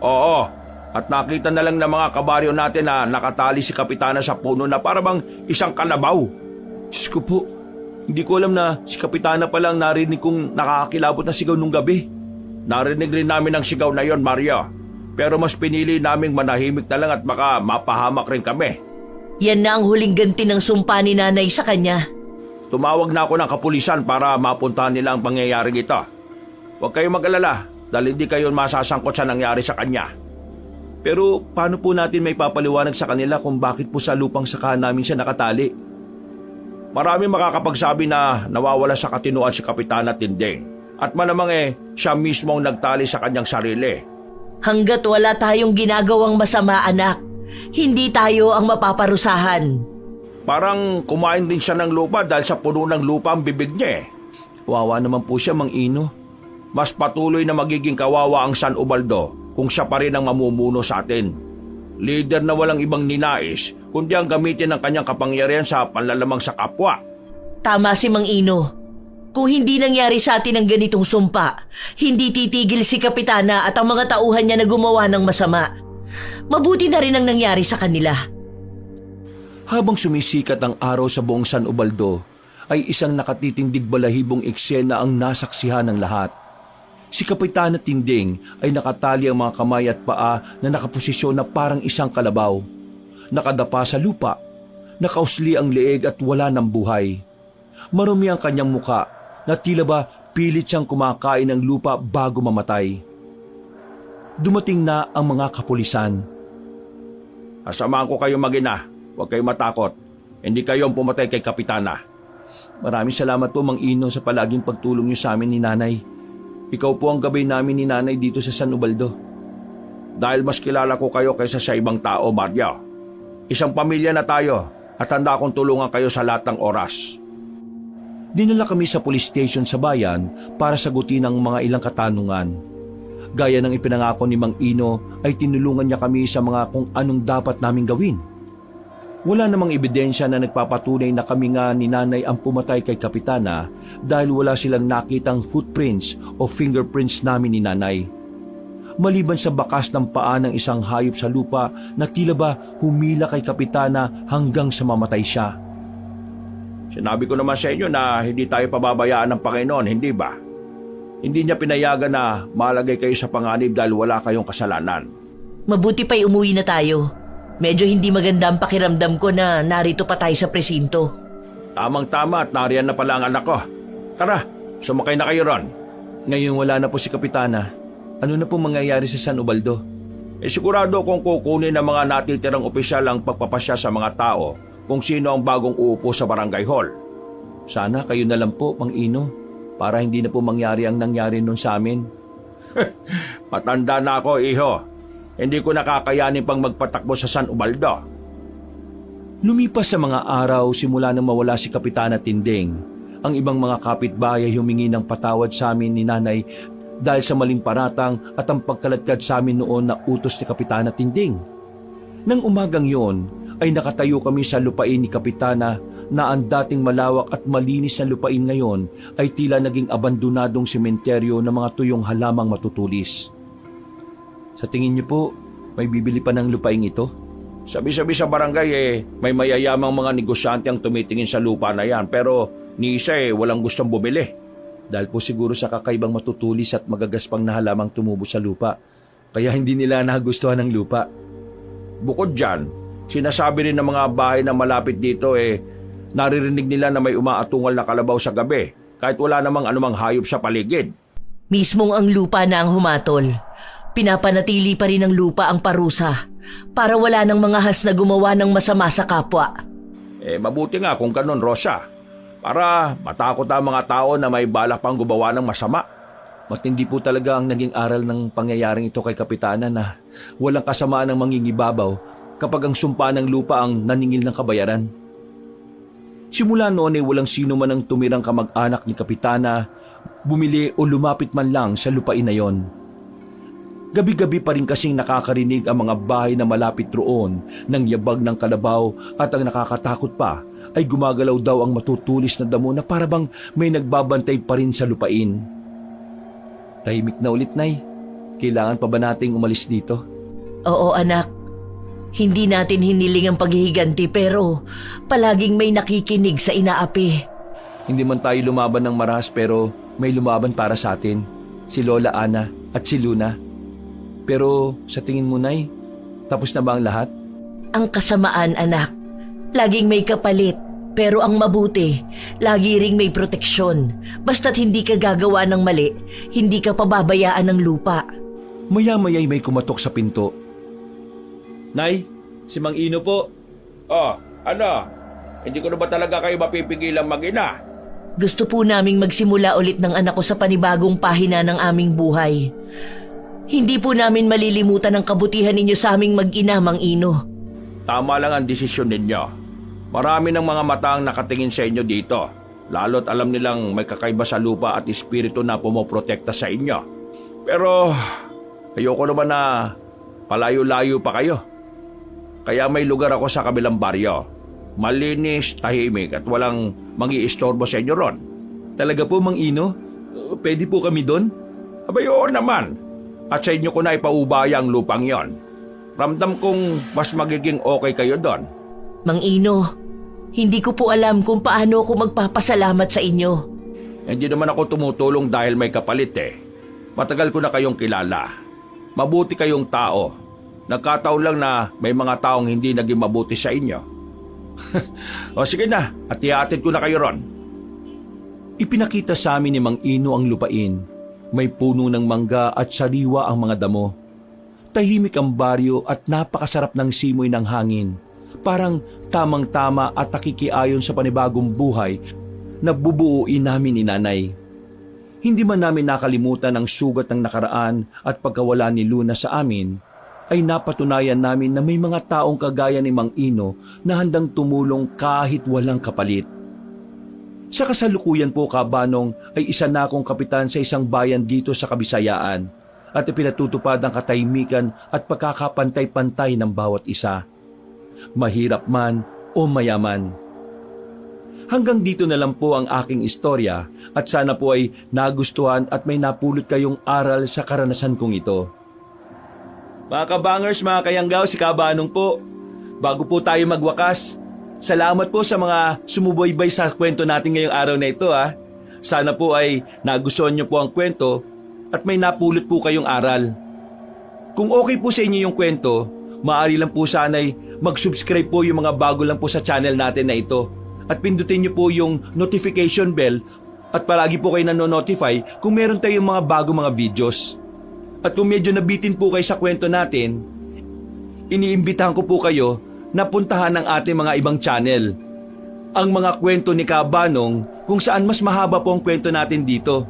Oo, at nakita na lang ng mga kabaryo natin na nakatali si Kapitana sa puno na para bang isang kalabaw. Diyos ko po, hindi ko alam na si Kapitana palang narinig kong nakakakilabot na sigaw nung gabi. Narinig rin namin ang sigaw na yon, Maria. Pero mas pinili naming manahimik na lang at baka mapahamak rin kami. Yan na ang huling ganti ng sumpa ni nanay sa kanya. Tumawag na ako ng kapulisan para mapuntahan nila ang pangyayaring ito. Huwag kayong mag-alala dahil hindi kayo masasangkot sa nangyari sa kanya. Pero paano po natin may papaliwanag sa kanila kung bakit po sa lupang sakahan namin siya nakatali? Marami makakapagsabi na nawawala sa katinuan si Kapitana Tinding. At malamang siya mismo ang nagtali sa kanyang sarili. Hanggat wala tayong ginagawang masama, anak, hindi tayo ang mapaparusahan. Parang kumain din siya ng lupa dahil sa puno ng lupa ang bibig niya. Wawa naman po siya, Mang Ino. Mas patuloy na magiging kawawa ang San Ubaldo kung siya pa rin ang mamumuno sa atin. Leader na walang ibang ninais kundi ang gamitin ng kanyang kapangyarihan sa panlalamang sa kapwa. Tama si Mang Ino. Kung hindi nangyari sa atin ang ganitong sumpa, hindi titigil si Kapitana at ang mga tauhan niya na gumawa ng masama. Mabuti na rin ang nangyari sa kanila. Habang sumisikat ang araw sa buong San Ubaldo, ay isang nakatitindig balahibong eksena ang nasaksihan ng lahat. Si Kapitana Tinding ay nakatali ang mga kamay at paa na nakaposisyon na parang isang kalabaw. Nakadapa sa lupa, nakausli ang leeg at wala ng buhay. Marumi ang kanyang muka na tila ba pilit siyang kumakain ng lupa bago mamatay. Dumating na ang mga kapulisan. Asamaan ko kayo mag-ina. Huwag kayong matakot. Hindi kayo ang pumatay kay Kapitana. Maraming salamat po, Mang Ino, sa palaging pagtulong niyo sa amin ni Nanay. Ikaw po ang gabay namin ni Nanay dito sa San Ubaldo. Dahil mas kilala ko kayo kaysa sa ibang tao, Maria. Isang pamilya na tayo at handa akong tulungan kayo sa lahat ng oras. Dinala kami sa police station sa bayan para sagutin ang mga ilang katanungan. Gaya ng ipinangako ni Mang Ino ay tinulungan niya kami sa mga kung anong dapat naming gawin. Wala namang ebidensya na nagpapatunay na kami nga ni Nanay ang pumatay kay Kapitana dahil wala silang nakitang footprints o fingerprints namin ni Nanay. Maliban sa bakas ng paa ng isang hayop sa lupa na tila ba humila kay Kapitana hanggang sa mamatay siya. Sinabi ko naman sa inyo na hindi tayo pababayaan ng Panginoon, hindi ba? Hindi niya pinayagan na malagay kayo sa panganib dahil wala kayong kasalanan. Mabuti pa'y umuwi na tayo. Medyo hindi maganda ang pakiramdam ko na narito pa tayo sa presinto. Tamang-tama at nariyan na pala ang anak ko. Tara, sumakay na kayo ron. Ngayon wala na po si Kapitana. Ano na po mangyayari sa San Ubaldo? Sigurado kong kukunin ng mga natitirang opisyal ang pagpapasya sa mga tao kung sino ang bagong uupo sa barangay hall. Sana kayo na lang po, Mang Ino, para hindi na po mangyari ang nangyari nun sa amin. Matanda na ako, iho. Hindi ko nakakayanin pang magpatakbo sa San Ubaldo. Lumipas sa mga araw simula nang mawala si Kapitana Tinding, ang ibang mga kapitbahay humingi ng patawad sa amin ni Nanay dahil sa maling paratang at ang pagkaladkad sa amin noon na utos ni Kapitana Tinding. Nang umagang yon, ay nakatayo kami sa lupain ni Kapitana na ang dating malawak at malinis na lupain ngayon ay tila naging abandonadong sementeryo ng mga tuyong halamang matutulis. Sa tingin niyo po, may bibili pa ng lupain ito? Sabi-sabi sa barangay may mayayamang mga negosyante ang tumitingin sa lupa na yan, pero ni isa walang gustong bumili. Dahil po siguro sa kakaibang matutulis at magagaspang na halamang tumubo sa lupa. Kaya hindi nila nagustuhan ng lupa. Bukod dyan, sinasabi rin ng mga bahay na malapit dito naririnig nila na may umaatungal na kalabaw sa gabi kahit wala namang anumang hayop sa paligid. Mismong ang lupa na ang humatol. Pinapanatili pa rin ng lupa ang parusa para wala ng mga has na gumawa ng masama sa kapwa. Mabuti nga kung ganun, Rosa. Para matakot ang mga tao na may balak pang gumawa ng masama. Matindi po talaga ang naging aral ng pangyayaring ito kay Kapitana na walang kasamaan ng mangingibabaw kapag ang sumpa ng lupa ang naningil ng kabayaran. Simula noon ay walang sino man ang tumirang kamag-anak ni Kapitana, bumili o lumapit man lang sa lupain na yon. Gabi-gabi pa rin kasing nakakarinig ang mga bahay na malapit roon ng yabag ng kalabaw at ang nakakatakot pa ay gumagalaw daw ang matutulis na damo na parabang may nagbabantay pa rin sa lupain. Tahimik na ulit, Nay. Kailangan pa ba nating umalis dito? Oo, anak. Hindi natin hiniling ang paghihiganti pero palaging may nakikinig sa inaapi. Hindi man tayo lumaban ng marahas pero may lumaban para sa atin. Si Lola Ana at si Luna. Pero sa tingin mo, Nay, tapos na ba ang lahat? Ang kasamaan, anak. Laging may kapalit. Pero ang mabuti, lagi ring may proteksyon. Basta't hindi ka gagawa ng mali, hindi ka pababayaan ng lupa. Maya-maya'y may kumatok sa pinto. Nay, si Mang Ino po. Oh, ano? Hindi ko na ba talaga kayo mapipigilang mag-ina? Gusto po naming magsimula ulit ng anak ko sa panibagong pahina ng aming buhay. Hindi po namin malilimutan ang kabutihan ninyo sa aming mag-ina, Mang Ino. Tama lang ang desisyon ninyo. Marami ng mga mata ang nakatingin sa inyo dito. Lalo't alam nilang may kakaiba sa lupa at espiritu na pumoprotekta sa inyo. Pero ayoko naman na palayo-layo pa kayo. Kaya may lugar ako sa kabilang baryo. Malinis, tahimik at walang mangi-istorbo sa inyo ron. Talaga po, Mang Ino? Pwede po kami doon? Abay, oo naman. At sa inyo ko na ipaubaya ang lupang yon. Ramdam kong mas magiging okay kayo doon. Mang Ino, hindi ko po alam kung paano ako magpapasalamat sa inyo. Hindi naman ako tumutulong dahil may kapalit Matagal ko na kayong kilala. Mabuti kayong tao. Nagkataon lang na may mga taong hindi naging mabuti sa inyo. O sige na, at ihatid ko na kayo ron. Ipinakita sa amin ni Mang Ino ang lupain. May puno ng mangga at sariwa ang mga damo. Tahimik ang baryo at napakasarap ng simoy ng hangin. Parang tamang-tama at nakikiayon sa panibagong buhay na bubuuin namin ni Nanay. Hindi man namin nakalimutan ang sugat ng nakaraan at pagkawala ni Luna sa amin, ay napatunayan namin na may mga taong kagaya ni Mang Ino na handang tumulong kahit walang kapalit. Sa kasalukuyan po, Kabanong, ay isa na akong kapitan sa isang bayan dito sa Kabisayaan at ipinatutupad ang katahimikan at pagkakapantay-pantay ng bawat isa. Mahirap man o mayaman. Hanggang dito na lang po ang aking istorya at sana po ay nagustuhan at may napulot kayong aral sa karanasan kong ito. Mga kabangers, mga kayanggaw, si Kabanong po. Bago po tayo magwakas, salamat po sa mga sumubaybay sa kwento natin ngayong araw na ito. Sana po ay nagustuhan niyo po ang kwento at may napulot po kayong aral. Kung okay po sa inyo yung kwento, maaari lang po sana'y mag-subscribe po yung mga bago lang po sa channel natin na ito at pindutin niyo po yung notification bell at palagi po kayo nanonotify kung meron tayong mga bago mga videos. At kung medyo nabitin po kayo sa kwento natin, iniimbitahan ko po kayo na puntahan ang ating mga ibang channel. Ang mga kwento ni Kabanong kung saan mas mahaba po ang kwento natin dito.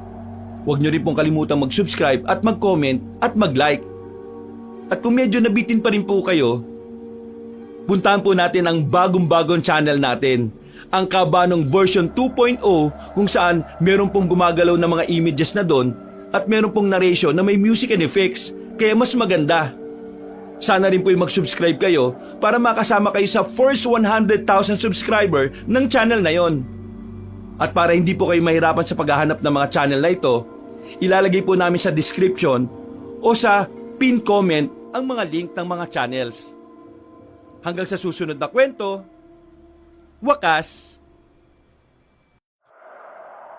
Huwag niyo rin pong kalimutang mag-subscribe at mag-comment at mag-like. At kung medyo nabitin pa rin po kayo, puntahan po natin ang bagong-bagong channel natin, ang Kabanong version 2.0 kung saan meron pong gumagalaw na mga images na doon at meron pong narration na may music and effects, kaya mas maganda. Sana rin po yung mag-subscribe kayo para makasama kayo sa first 100,000 subscriber ng channel na yon. At para hindi po kayo mahirapan sa paghahanap ng mga channel na ito, ilalagay po namin sa description o sa pin comment ang mga link ng mga channels. Hanggang sa susunod na kwento, wakas!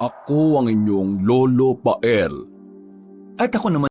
Ako ang inyong Lolo Pael. At ako naman